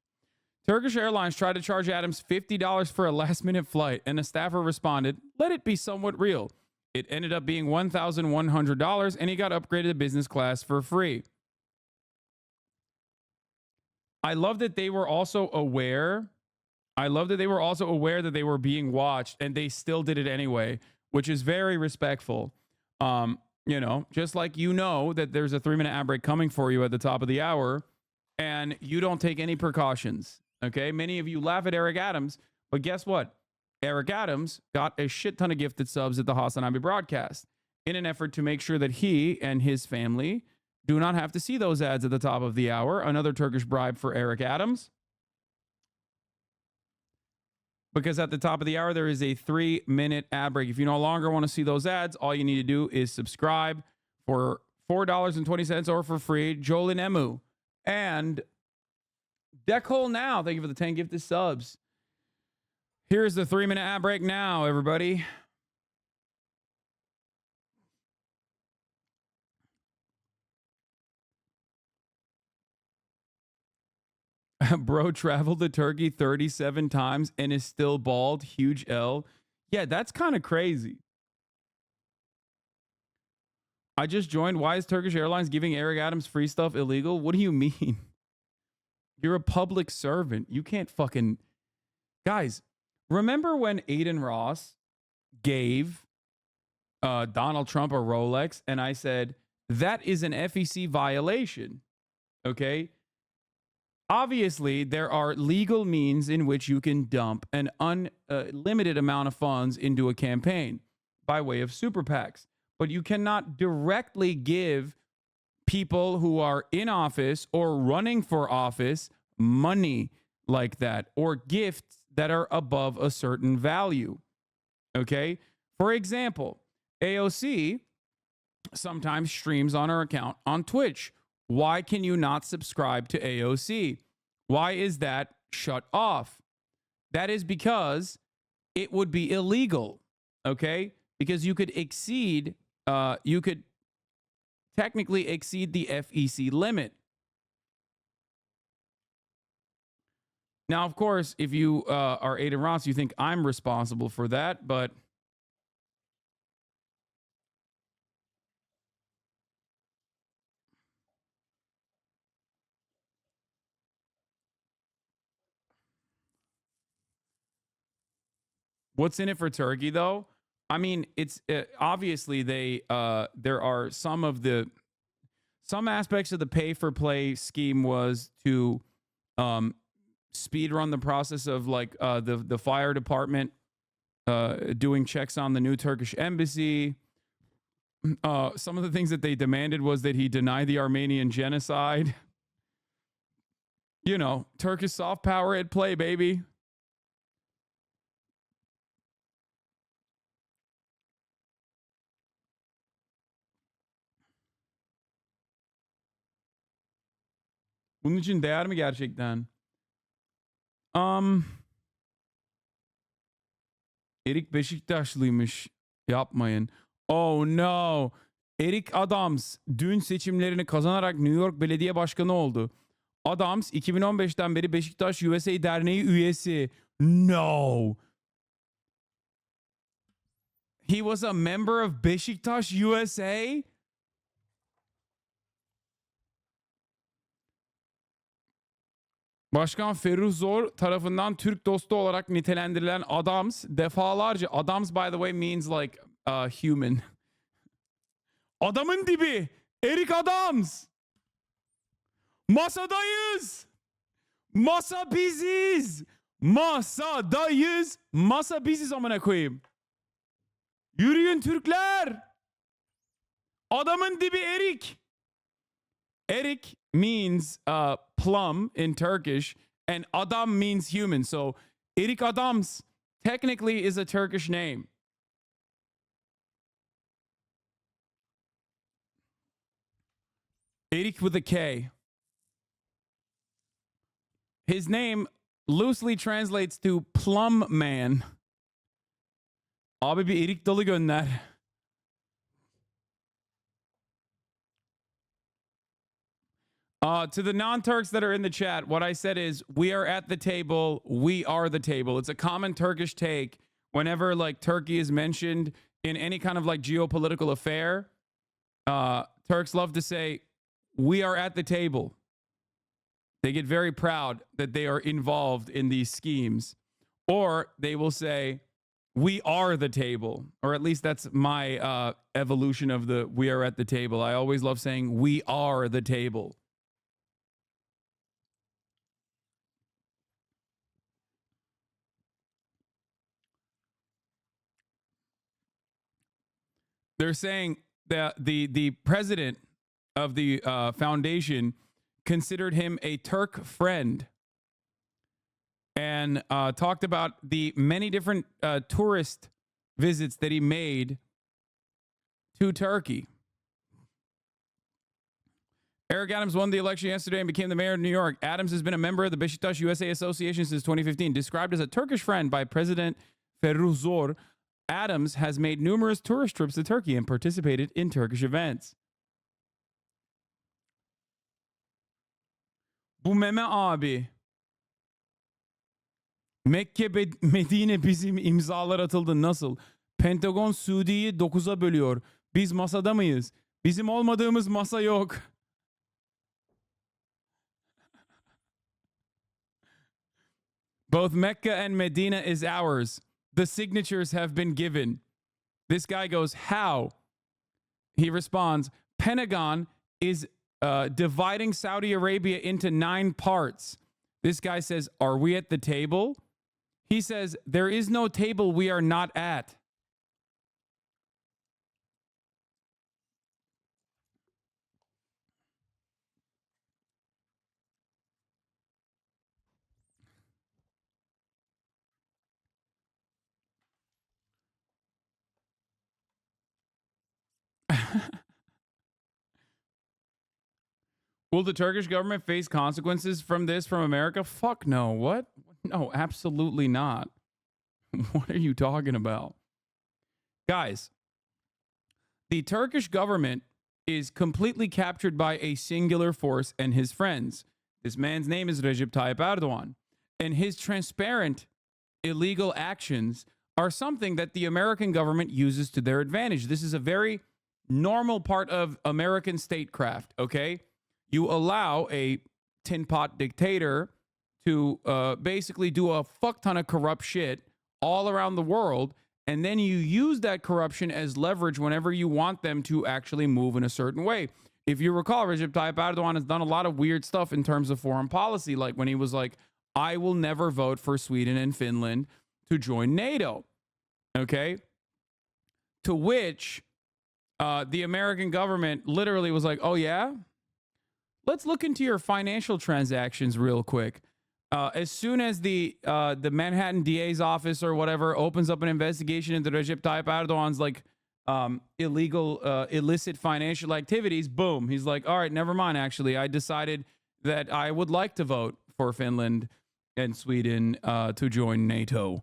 Turkish Airlines tried to charge Adams $50 for a last-minute flight, and a staffer responded, "Let it be somewhat real." It ended up being $1,100, and he got upgraded to business class for free. I love that they were also aware. That they were being watched, and they still did it anyway, which is very respectful. You know, just like that there's a 3-minute ad break coming for you at the top of the hour, and you don't take any precautions. Okay, many of you laugh at Eric Adams, but guess what? Eric Adams got a shit ton of gifted subs at the HasanAbi broadcast in an effort to make sure that he and his family do not have to see those ads at the top of the hour. Another Turkish bribe for Eric Adams. Because at the top of the hour, there is a 3-minute ad break. If you no longer want to see those ads, all you need to do is subscribe for $4.20 or for free. Jolin Emu and Deckhole Now. Thank you for the 10 gifted subs. Here's the 3-minute ad break now, everybody. Bro traveled to Turkey 37 times and is still bald. Huge L. Yeah, that's kind of crazy. I just joined. Why is Turkish Airlines giving Eric Adams free stuff illegal? What do you mean? You're a public servant. You can't fucking... Guys, remember when Aiden Ross gave Donald Trump a Rolex, and I said, that is an FEC violation, okay? Obviously, there are legal means in which you can dump an unlimited amount of funds into a campaign by way of super PACs, but you cannot directly give people who are in office or running for office money like that, or gifts that are above a certain value. Okay? For example, AOC sometimes streams on her account on Twitch. Why can you not subscribe to AOC? Why is that shut off? That is because it would be illegal, okay? Because you could technically exceed the FEC limit. Now, of course, if you are Aiden Ross, you think I'm responsible for that, but what's in it for Turkey, though? I mean, it's obviously there are some aspects of the pay for play scheme was to speed run the process of like the fire department doing checks on the new Turkish embassy. Some of the things that they demanded was that he deny the Armenian genocide. You know, Turkish soft power at play, baby. Bunun için değer mi gerçekten? Erik Beşiktaşlıymış. Yapmayın. Oh no. Eric Adams dün seçimlerini kazanarak New York Belediye Başkanı oldu. Adams 2015'ten beri Beşiktaş USA Derneği üyesi. No. He was a member of Beşiktaş USA? Başkan Ferruh Zor tarafından Türk dostu olarak nitelendirilen Adams defalarca, Adams by the way means like human. Adamın dibi. Eric Adams. Masadayız. Masa biziz. Masadayız. Masa biziz amına koyayım. Yürüyün Türkler. Adamın dibi Eric. Eric means plum in Turkish, and Adam means human. So Erik Adams technically is a Turkish name. Erik with a K. His name loosely translates to plum man. Abi bir erik dalı gönder. To the non-Turks that are in the chat, what I said is, we are at the table, we are the table. It's a common Turkish take whenever like Turkey is mentioned in any kind of like geopolitical affair. Turks love to say, we are at the table. They get very proud that they are involved in these schemes. Or they will say, we are the table. Or at least that's my evolution of the we are at the table. I always love saying, we are the table. They're saying that the president of the foundation considered him a Turk friend and talked about the many different tourist visits that he made to Turkey. Eric Adams won the election yesterday and became the mayor of New York. Adams has been a member of the Beşiktaş USA Association since 2015. Described as a Turkish friend by President Ferruh Zor, Adams has made numerous tourist trips to Turkey and participated in Turkish events. Bu meme abi. Mekke Medine bizim imzalar atıldı nasıl? Pentagon Suudi'yi 9'a bölüyor. Biz masada mıyız? Bizim olmadığımız masa yok. Both Mecca and Medina is ours. The signatures have been given. This guy goes, how? He responds, Pentagon is dividing Saudi Arabia into 9 parts. This guy says, are we at the table? He says, there is no table we are not at. Will the Turkish government face consequences from this from America? Fuck no. What? No, absolutely not. What are you talking about? Guys, the Turkish government is completely captured by a singular force and his friends. This man's name is Recep Tayyip Erdogan. And his transparent illegal actions are something that the American government uses to their advantage. This is a very normal part of American statecraft, okay? You allow a tin pot dictator to basically do a fuck ton of corrupt shit all around the world, and then you use that corruption as leverage whenever you want them to actually move in a certain way. If you recall, Recep Tayyip Erdogan has done a lot of weird stuff in terms of foreign policy, like when he was like, I will never vote for Sweden and Finland to join NATO, okay? To which the American government literally was like, oh yeah? Let's look into your financial transactions real quick. As soon as the Manhattan DA's office or whatever opens up an investigation into Recep Tayyip Erdogan's like illegal, illicit financial activities, boom, he's like, all right, never mind. Actually, I decided that I would like to vote for Finland and Sweden to join NATO.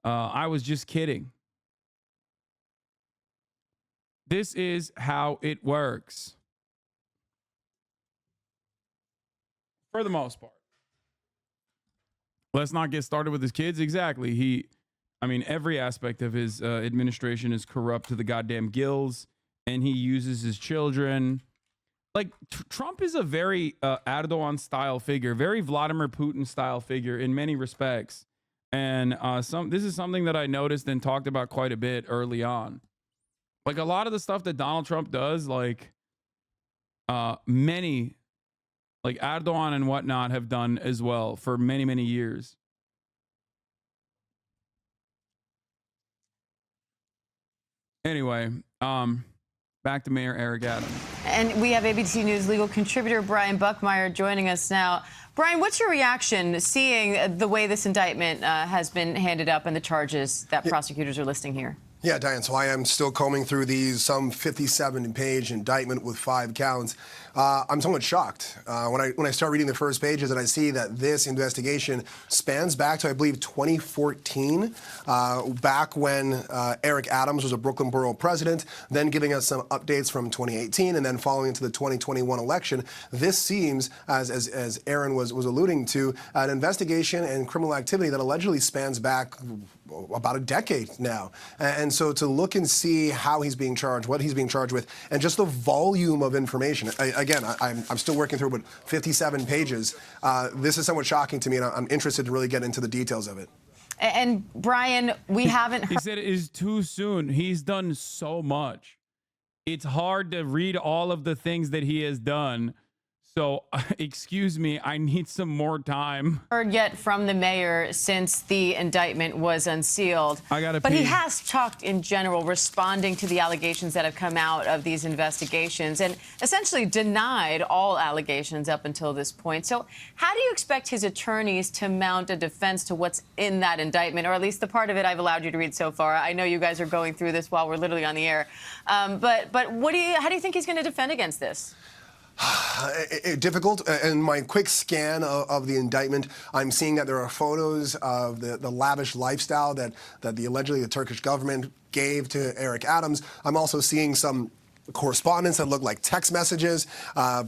I was just kidding. This is how it works. For the most part. Let's not get started with his kids. Exactly. Every aspect of his administration is corrupt to the goddamn gills, and he uses his children. Like, Trump is a very Erdogan-style figure, very Vladimir Putin-style figure in many respects. And this is something that I noticed and talked about quite a bit early on. Like, a lot of the stuff that Donald Trump does, like, many... like Erdogan and whatnot have done as well for many, many years. Anyway, back to Mayor Eric Adams. And we have ABC News legal contributor Brian Buckmeyer joining us now. Brian, what's your reaction seeing the way this indictment has been handed up and the charges that prosecutors are listing here? Yeah, Diane, so I am still combing through some 57-page indictment with 5 counts. I'm somewhat shocked when I start reading the first pages and I see that this investigation spans back to, I believe, 2014, back when Eric Adams was a Brooklyn borough president, then giving us some updates from 2018, and then following into the 2021 election. This seems, as Aaron was alluding to, an investigation and criminal activity that allegedly spans back about a decade now. And so to look and see how he's being charged, what he's being charged with, and just the volume of information. I'm still working through, but 57 pages. This is somewhat shocking to me, and I'm interested to really get into the details of it. And Brian, we haven't heard... He said it is too soon. He's done so much. It's hard to read all of the things that he has done. So, excuse me, I need some more time. Heard yet from the mayor since the indictment was unsealed. I gotta But pee. he has talked in general, responding to the allegations that have come out of these investigations and essentially denied all allegations up until this point. So how do you expect his attorneys to mount a defense to what's in that indictment, or at least the part of it I've allowed you to read so far? I know you guys are going through this while we're literally on the air. But how do you think he's going to defend against this? Difficult. In my quick scan of the indictment, I'm seeing that there are photos of the lavish lifestyle that allegedly the Turkish government gave to Eric Adams. I'm also seeing some correspondence that look like text messages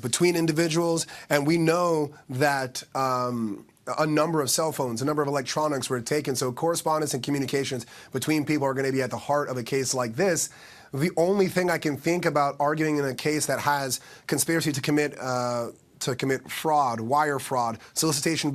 between individuals, and we know that a number of cell phones, a number of electronics were taken. So correspondence and communications between people are going to be at the heart of a case like this. The only thing I can think about arguing in a case that has conspiracy to commit fraud, wire fraud, solicitation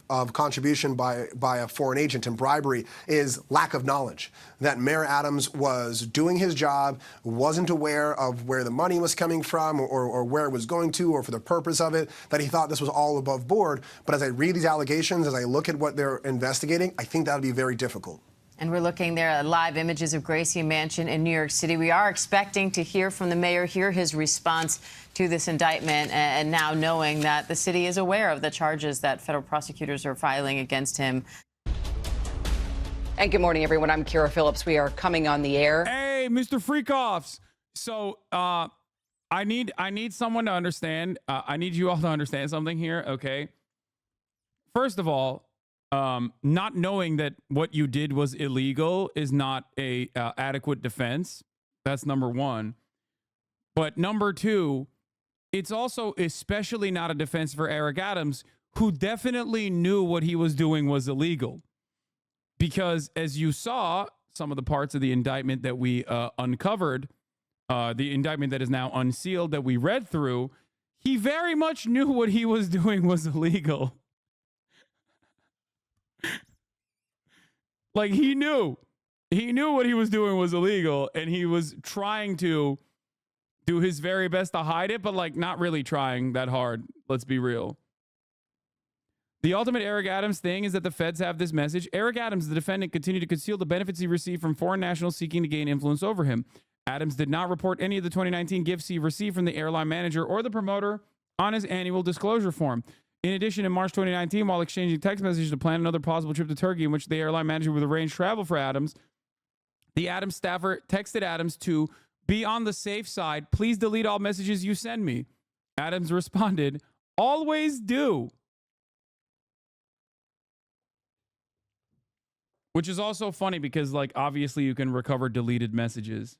of contribution by a foreign agent, and bribery is lack of knowledge. That Mayor Adams was doing his job, wasn't aware of where the money was coming from or where it was going to or for the purpose of it, that he thought this was all above board. But as I read these allegations, as I look at what they're investigating, I think that would be very difficult. And we're looking there at live images of Gracie Mansion in New York City. We are expecting to hear from the mayor, hear his response to this indictment, and now knowing that the city is aware of the charges that federal prosecutors are filing against him. And good morning, everyone. I'm Kara Phillips. We are coming on the air. Hey, Mr. Freakoffs. So I need someone to understand. I need you all to understand something here, okay? First of all, not knowing that what you did was illegal is not a adequate defense. That's number one. But number two, it's also especially not a defense for Eric Adams, who definitely knew what he was doing was illegal. Because as you saw, some of the parts of the indictment that we uncovered, the indictment that is now unsealed that we read through, he very much knew what he was doing was illegal. Like, he knew what he was doing was illegal, and he was trying to do his very best to hide it, but like not really trying that hard. Let's be real. The ultimate Eric Adams thing is that the feds have this message. Eric Adams, the defendant, continued to conceal the benefits he received from foreign nationals seeking to gain influence over him. Adams did not report any of the 2019 gifts he received from the airline manager or the promoter on his annual disclosure form. In addition, in March 2019, while exchanging text messages to plan another possible trip to Turkey in which the airline manager would arrange travel for Adams, the Adams staffer texted Adams to be on the safe side. Please delete all messages you send me. Adams responded, always do. Which is also funny because, like, obviously you can recover deleted messages.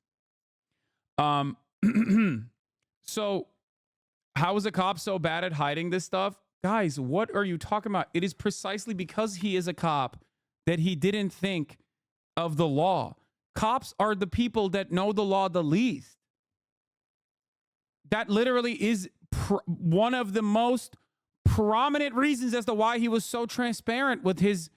So how is a cop so bad at hiding this stuff? Guys, what are you talking about? It is precisely because he is a cop that he didn't think of the law. Cops are the people that know the law the least. That literally is one of the most prominent reasons as to why he was so transparent with his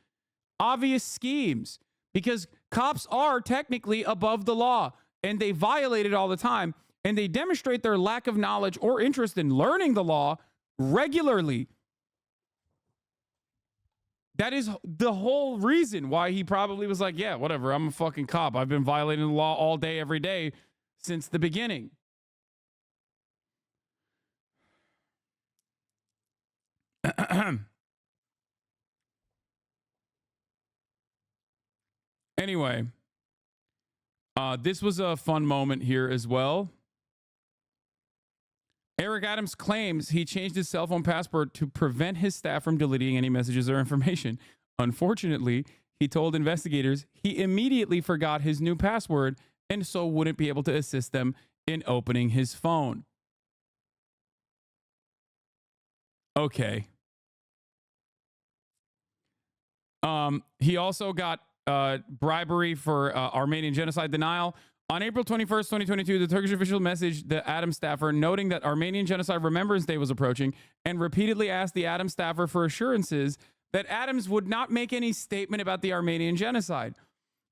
obvious schemes. Because cops are technically above the law, and they violate it all the time, and they demonstrate their lack of knowledge or interest in learning the law regularly. That is the whole reason why he probably was like, yeah, whatever, I'm a fucking cop. I've been violating the law all day, every day since the beginning. Anyway, this was a fun moment here as well. Eric Adams claims he changed his cell phone password to prevent his staff from deleting any messages or information. Unfortunately, he told investigators he immediately forgot his new password and so wouldn't be able to assist them in opening his phone. Okay. He also got bribery for Armenian genocide denial. On April 21st, 2022, the Turkish official messaged the Adams staffer noting that Armenian Genocide Remembrance Day was approaching and repeatedly asked the Adams staffer for assurances that Adams would not make any statement about the Armenian genocide.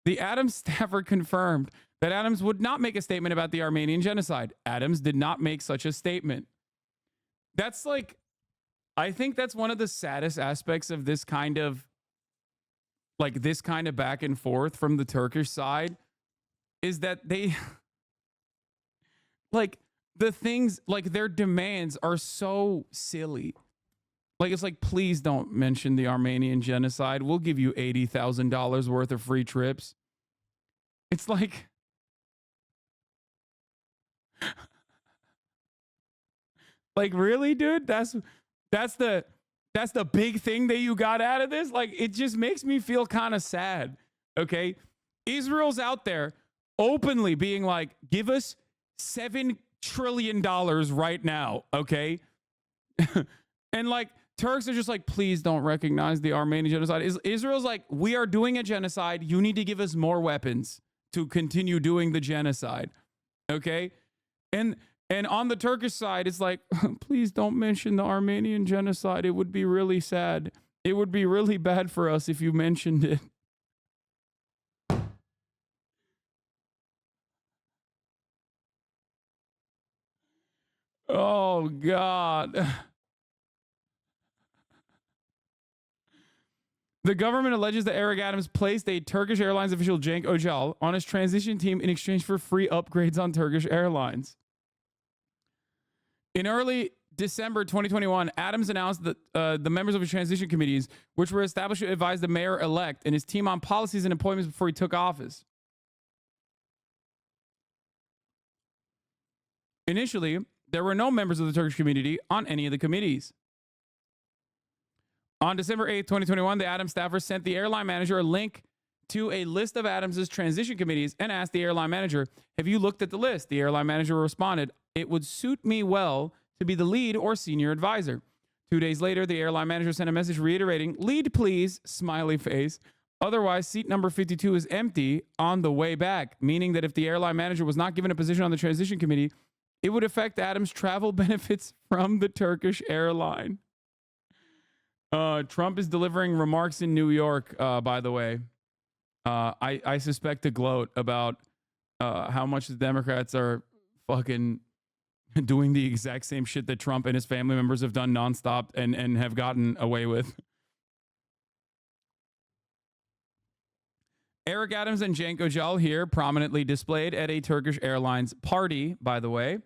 The Adams staffer confirmed that Adams would not make a statement about the Armenian genocide. Adams did not make such a statement. That's like, I think that's one of the saddest aspects of this kind of, like, this kind of back and forth from the Turkish side, is that they, like, the things, like, their demands are so silly. Like, it's like, please don't mention the Armenian genocide. We'll give you $80,000 worth of free trips. It's like, like, really, dude? That's the big thing that you got out of this? Like, it just makes me feel kind of sad, okay? Israel's out there openly being like, give us $7 trillion right now, okay? And, like, Turks are just like, please don't recognize the Armenian genocide. Israel's like, we are doing a genocide. You need to give us more weapons to continue doing the genocide, okay? And on the Turkish side, it's like, please don't mention the Armenian genocide. It would be really sad. It would be really bad for us if you mentioned it. Oh, God. The government alleges that Eric Adams placed a Turkish Airlines official, Cenk Öcal, on his transition team in exchange for free upgrades on Turkish Airlines. In early December 2021, Adams announced that the members of his transition committees, which were established to advise the mayor-elect and his team on policies and appointments before he took office. Initially, there were no members of the Turkish community on any of the committees. On December 8th, 2021, the Adams staffers sent the airline manager a link to a list of Adams's transition committees and asked the airline manager, "Have you looked at the list?" The airline manager responded, "It would suit me well to be the lead or senior advisor." 2 days later, the airline manager sent a message reiterating, "Lead, please," smiley face. Otherwise, seat number 52 is empty on the way back, meaning that if the airline manager was not given a position on the transition committee, it would affect Adams' travel benefits from the Turkish airline. Trump is delivering remarks in New York, by the way. I suspect to gloat about how much the Democrats are fucking doing the exact same shit that Trump and his family members have done nonstop and have gotten away with. Eric Adams and Cenk Öcal here, prominently displayed at a Turkish Airlines party, by the way.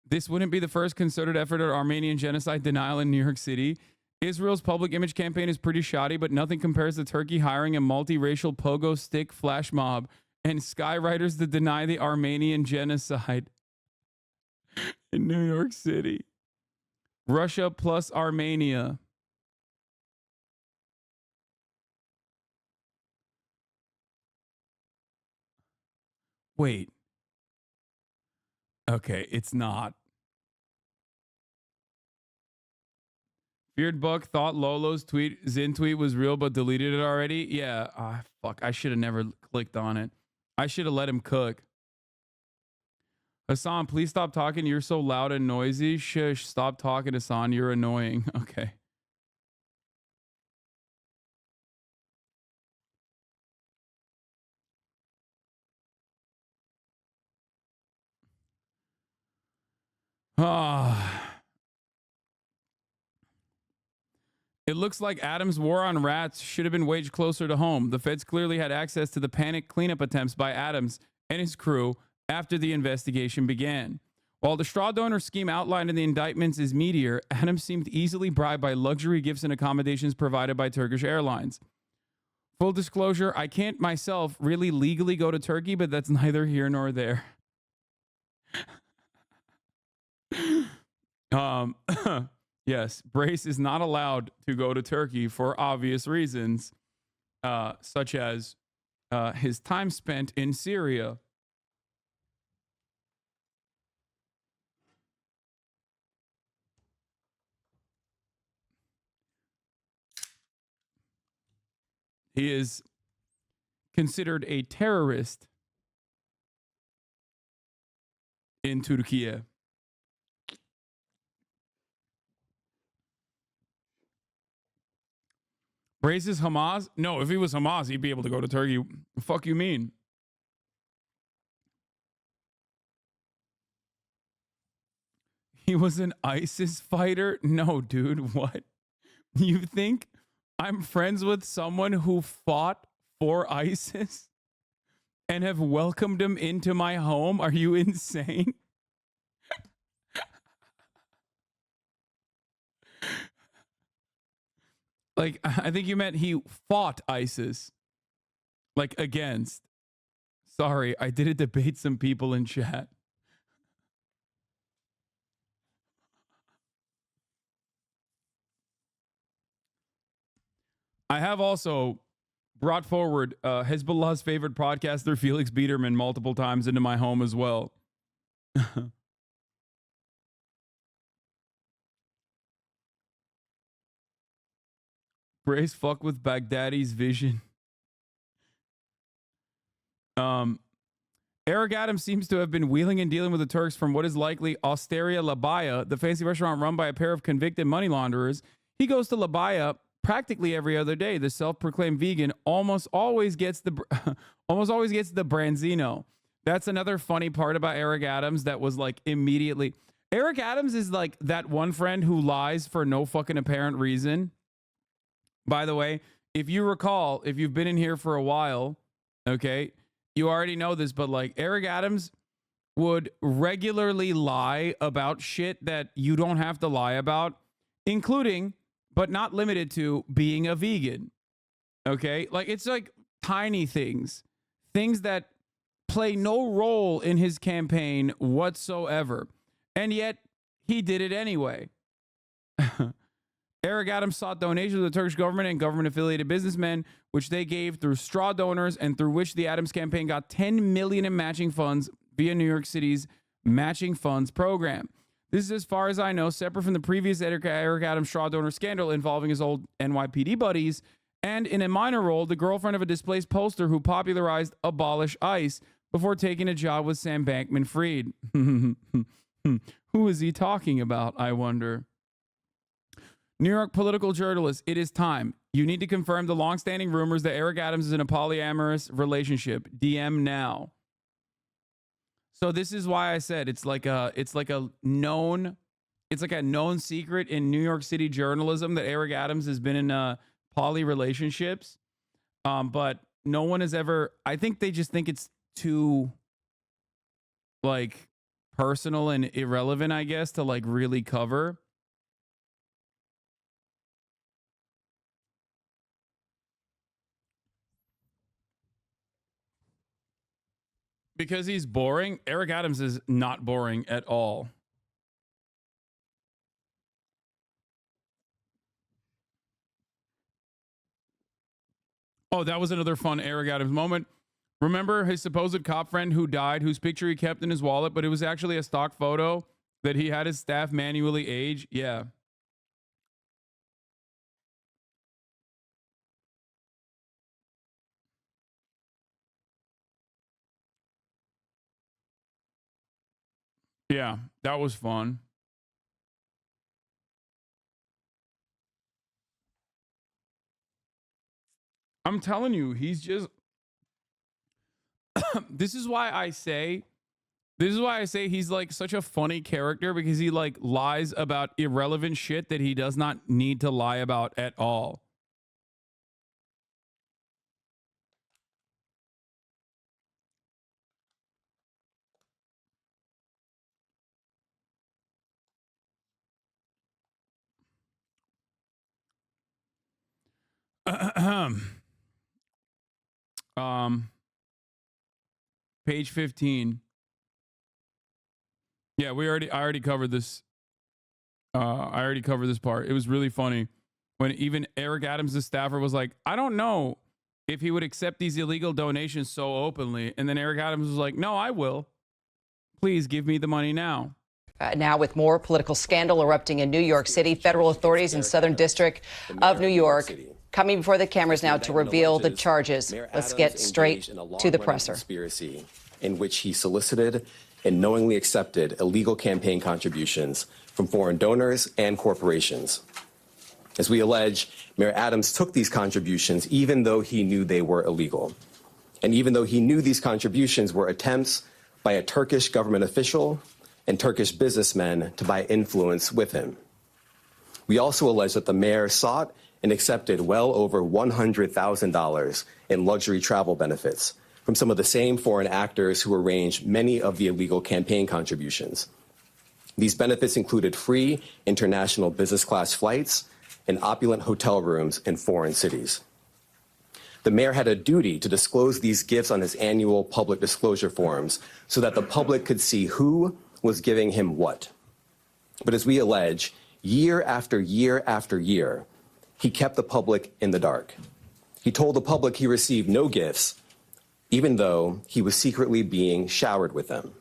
This wouldn't be the first concerted effort at Armenian genocide denial in New York City. Israel's public image campaign is pretty shoddy, but nothing compares to Turkey hiring a multiracial pogo stick flash mob and skywriters to deny the Armenian genocide in New York City. Russia plus Armenia. Wait. Okay, it's not. Feared Buck thought Lolo's Zin tweet was real but deleted it already. Yeah, fuck. I should have never clicked on it. I should have let him cook. Hasan, please stop talking. You're so loud and noisy. Shush, stop talking, Hasan. You're annoying. Okay. It looks like Adams' war on rats should have been waged closer to home. The feds clearly had access to the panic cleanup attempts by Adams and his crew after the investigation began. While the straw donor scheme outlined in the indictments is meatier, Adams seemed easily bribed by luxury gifts and accommodations provided by Turkish Airlines. Full disclosure, I can't myself really legally go to Turkey, but that's neither here nor there. Yes, Brace is not allowed to go to Turkey for obvious reasons, such as his time spent in Syria. He is considered a terrorist in Turkey. Brace is Hamas? No, if he was Hamas, he'd be able to go to Turkey. The fuck you mean? He was an ISIS fighter? No, dude, what? You think I'm friends with someone who fought for ISIS and have welcomed him into my home? Are you insane? Like, I think you meant he fought ISIS. Like, against. Sorry, I did debate some people in chat. I have also brought forward Hezbollah's favorite podcaster, Felix Biederman, multiple times into my home as well. Brace fuck with Baghdadi's vision. Eric Adams seems to have been wheeling and dealing with the Turks from what is likely Osteria Labaya, the fancy restaurant run by a pair of convicted money launderers. He goes to Labaya practically every other day. The self-proclaimed vegan almost always gets the branzino. That's another funny part about Eric Adams that was like immediately. Eric Adams is like that one friend who lies for no fucking apparent reason. By the way, if you recall, if you've been in here for a while, okay, you already know this, but like Eric Adams would regularly lie about shit that you don't have to lie about, including, but not limited to, being a vegan. Okay? Like, it's like tiny things that play no role in his campaign whatsoever. And yet he did it anyway. Eric Adams sought donations of the Turkish government and government-affiliated businessmen, which they gave through straw donors, and through which the Adams campaign got $10 million in matching funds via New York City's matching funds program. This is, as far as I know, separate from the previous Eric Adams straw donor scandal involving his old NYPD buddies, and in a minor role, the girlfriend of a displaced pollster who popularized Abolish ICE before taking a job with Sam Bankman-Fried. Who is he talking about, I wonder? New York political journalist, it is time. You need to confirm the longstanding rumors that Eric Adams is in a polyamorous relationship. DM now. So this is why I said it's like a known secret in New York City journalism that Eric Adams has been in poly relationships. But no one has ever, I think they just think it's too like personal and irrelevant, I guess, to like really cover. Because he's boring. Eric Adams is not boring at all. Oh, that was another fun Eric Adams moment. Remember his supposed cop friend who died, whose picture he kept in his wallet, but it was actually a stock photo that he had his staff manually age? Yeah. Yeah, that was fun. I'm telling you, he's just this is why I say he's like such a funny character, because he like lies about irrelevant shit that he does not need to lie about at all. Page 15. Yeah, I already covered this. I already covered this part. It was really funny when even Eric Adams' staffer was like, I don't know if he would accept these illegal donations so openly. And then Eric Adams was like, no, I will. Please give me the money now. Now, with more political scandal erupting in New York City, federal authorities in Southern District of New York coming before the cameras now to reveal the charges. Let's get straight to the presser. Conspiracy in which he solicited and knowingly accepted illegal campaign contributions from foreign donors and corporations. As we allege, Mayor Adams took these contributions even though he knew they were illegal, and even though he knew these contributions were attempts by a Turkish government official and Turkish businessmen to buy influence with him. We also allege that the mayor sought and accepted well over $100,000 in luxury travel benefits from some of the same foreign actors who arranged many of the illegal campaign contributions. These benefits included free international business class flights and opulent hotel rooms in foreign cities. The mayor had a duty to disclose these gifts on his annual public disclosure forms so that the public could see who was giving him what. But as we allege, year after year after year, he kept the public in the dark. He told the public he received no gifts, even though he was secretly being showered with them.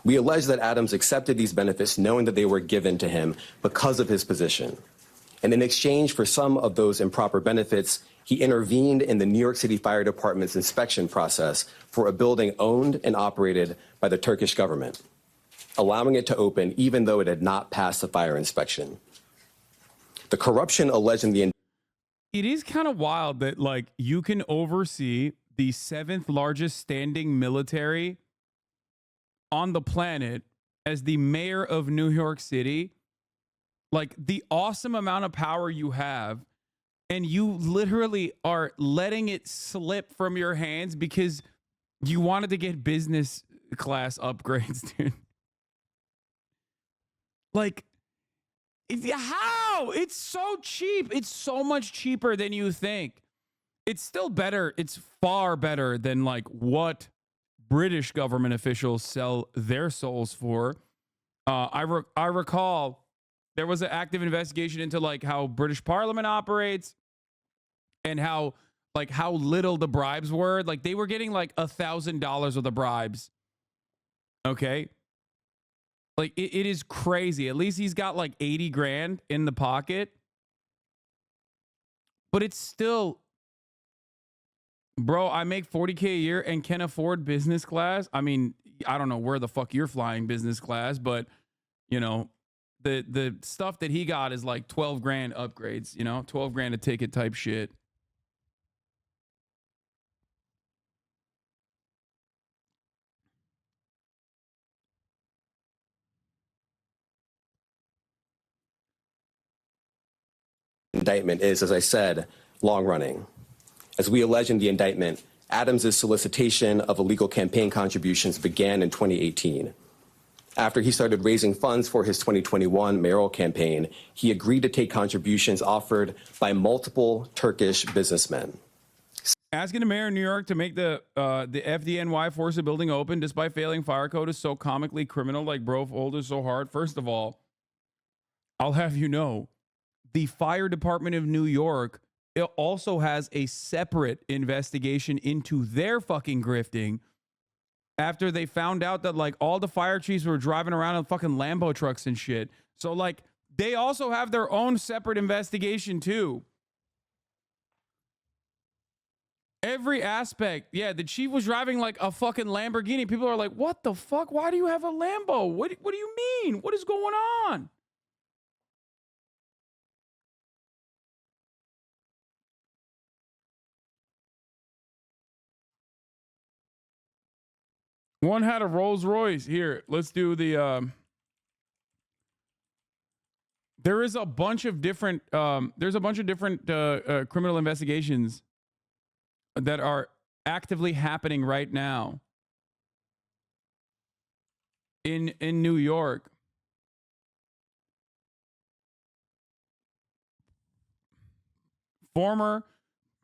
We allege that Adams accepted these benefits knowing that they were given to him because of his position. And in exchange for some of those improper benefits, he intervened in the New York City Fire Department's inspection process for a building owned and operated by the Turkish government, allowing it to open even though it had not passed the fire inspection. The corruption alleged in the... It is kind of wild that like you can oversee the 7th largest standing military on the planet as the mayor of New York City. Like the awesome amount of power you have, and you literally are letting it slip from your hands because you wanted to get business class upgrades, dude. Like, how? It's so cheap. It's so much cheaper than you think. It's still better. It's far better than like what British government officials sell their souls for. I recall there was an active investigation into like how British Parliament operates and how little the bribes were. Like they were getting like $1,000 of the bribes. Okay. Like it is crazy. At least he's got like 80 grand in the pocket. But it's still, bro, I make 40K a year and can afford business class. I mean, I don't know where the fuck you're flying business class, but you know, the stuff that he got is like 12 grand upgrades, you know, 12 grand a ticket type shit. Indictment is, as I said, long running. As we allege in the indictment, Adams' solicitation of illegal campaign contributions began in 2018. After he started raising funds for his 2021 mayoral campaign, he agreed to take contributions offered by multiple Turkish businessmen. Asking the mayor of New York to make the FDNY Forza building open despite failing fire code is so comically criminal. Like, bro, if old is so hard. First of all, I'll have you know, the fire department of New York, it also has a separate investigation into their fucking grifting after they found out that like all the fire chiefs were driving around in fucking Lambo trucks and shit. So like they also have their own separate investigation too. Every aspect. Yeah, the chief was driving like a fucking Lamborghini. People are like, what the fuck? Why do you have a Lambo? What do you mean? What is going on? One had a Rolls Royce. Here, let's do the there is a bunch of different criminal investigations that are actively happening right now in New York. Former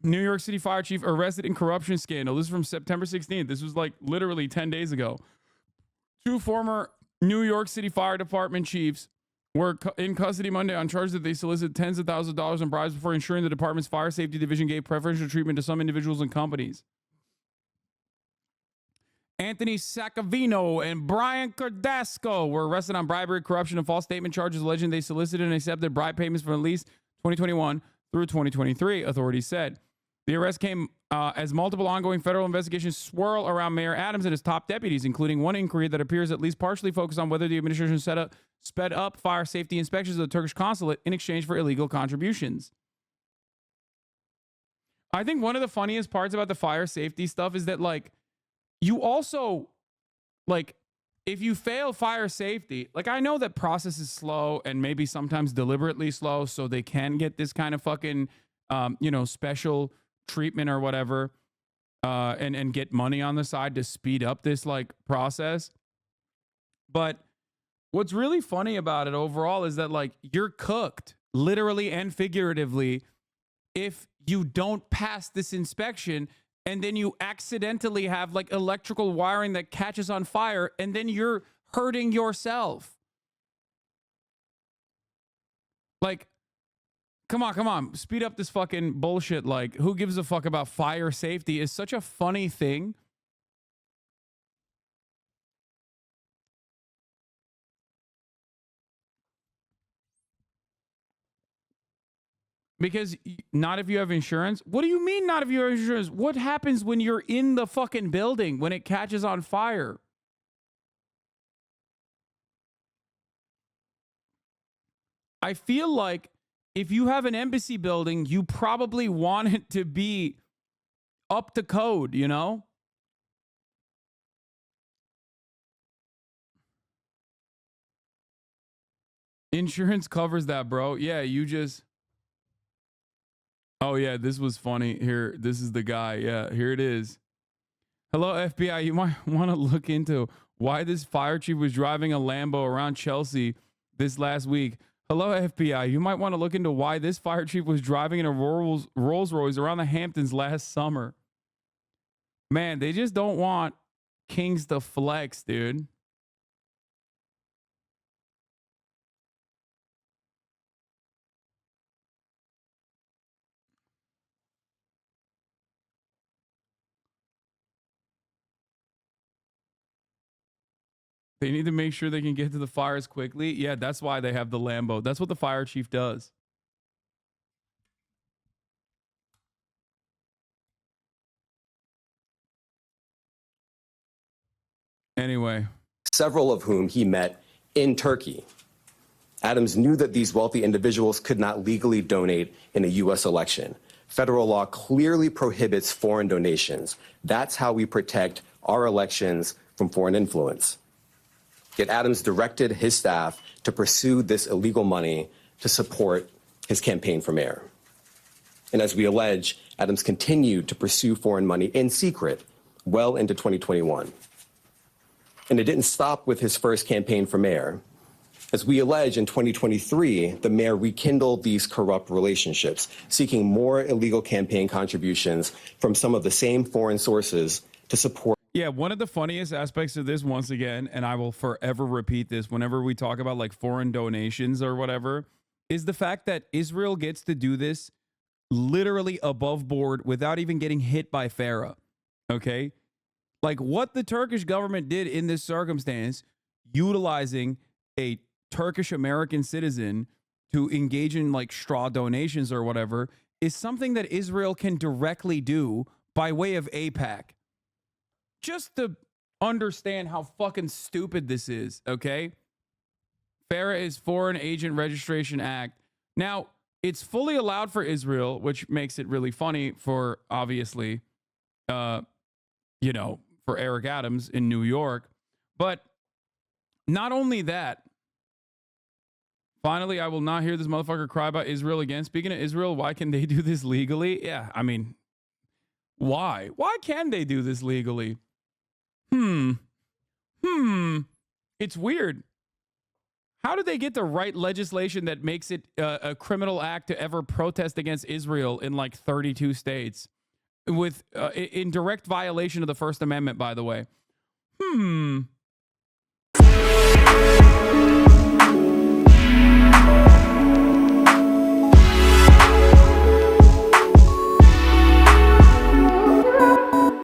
New York City fire chief arrested in corruption scandal. This is from September 16th. This was like literally 10 days ago. 2 former New York City fire department chiefs were in custody Monday on charges that they solicited tens of thousands of dollars in bribes before ensuring the department's fire safety division gave preferential treatment to some individuals and companies. Anthony Saccavino and Brian Cardasco were arrested on bribery, corruption, and false statement charges alleging they solicited and accepted bribe payments from at least 2021 through 2023, authorities said. The arrest came as multiple ongoing federal investigations swirl around Mayor Adams and his top deputies, including one inquiry that appears at least partially focused on whether the administration sped up fire safety inspections of the Turkish consulate in exchange for illegal contributions. I think one of the funniest parts about the fire safety stuff is that, like, you also, like, if you fail fire safety, like, I know that process is slow and maybe sometimes deliberately slow, so they can get this kind of fucking, special treatment or whatever, and get money on the side to speed up this like process. But what's really funny about it overall is that like you're cooked literally and figuratively if you don't pass this inspection and then you accidentally have like electrical wiring that catches on fire and then you're hurting yourself. Like, come on, speed up this fucking bullshit. Like, who gives a fuck about fire safety is such a funny thing. Because not if you have insurance. What do you mean not if you have insurance? What happens when you're in the fucking building when it catches on fire? I feel like if you have an embassy building, you probably want it to be up to code, you know? Insurance covers that, bro. Yeah, you just... Oh, yeah, this was funny. Here, this is the guy. Yeah, here it is. Hello, FBI. You might want to look into why this fire chief was driving a Lambo around Chelsea this last week. Hello, FBI. You might want to look into why this fire chief was driving in a Rolls Royce around the Hamptons last summer. Man, they just don't want kings to flex, dude. They need to make sure they can get to the fires quickly. Yeah, that's why they have the Lambo. That's what the fire chief does. Anyway. Several of whom he met in Turkey. Adams knew that these wealthy individuals could not legally donate in a U.S. election. Federal law clearly prohibits foreign donations. That's how we protect our elections from foreign influence. Yet Adams directed his staff to pursue this illegal money to support his campaign for mayor. And as we allege, Adams continued to pursue foreign money in secret well into 2021. And it didn't stop with his first campaign for mayor. As we allege, in 2023, the mayor rekindled these corrupt relationships, seeking more illegal campaign contributions from some of the same foreign sources to support. Yeah, one of the funniest aspects of this, once again, and I will forever repeat this whenever we talk about like foreign donations or whatever, is the fact that Israel gets to do this literally above board without even getting hit by FARA. Okay? Like what the Turkish government did in this circumstance, utilizing a Turkish American citizen to engage in like straw donations or whatever, is something that Israel can directly do by way of AIPAC. Just to understand how fucking stupid this is, okay? FARA is Foreign Agent Registration Act. Now, it's fully allowed for Israel, which makes it really funny for, obviously, for Eric Adams in New York. But not only that, finally, I will not hear this motherfucker cry about Israel again. Speaking of Israel, why can they do this legally? Yeah, I mean, why? Why can they do this legally? It's weird. How did they get the right legislation that makes it a criminal act to ever protest against Israel in like 32 states with in direct violation of the First Amendment, by the way?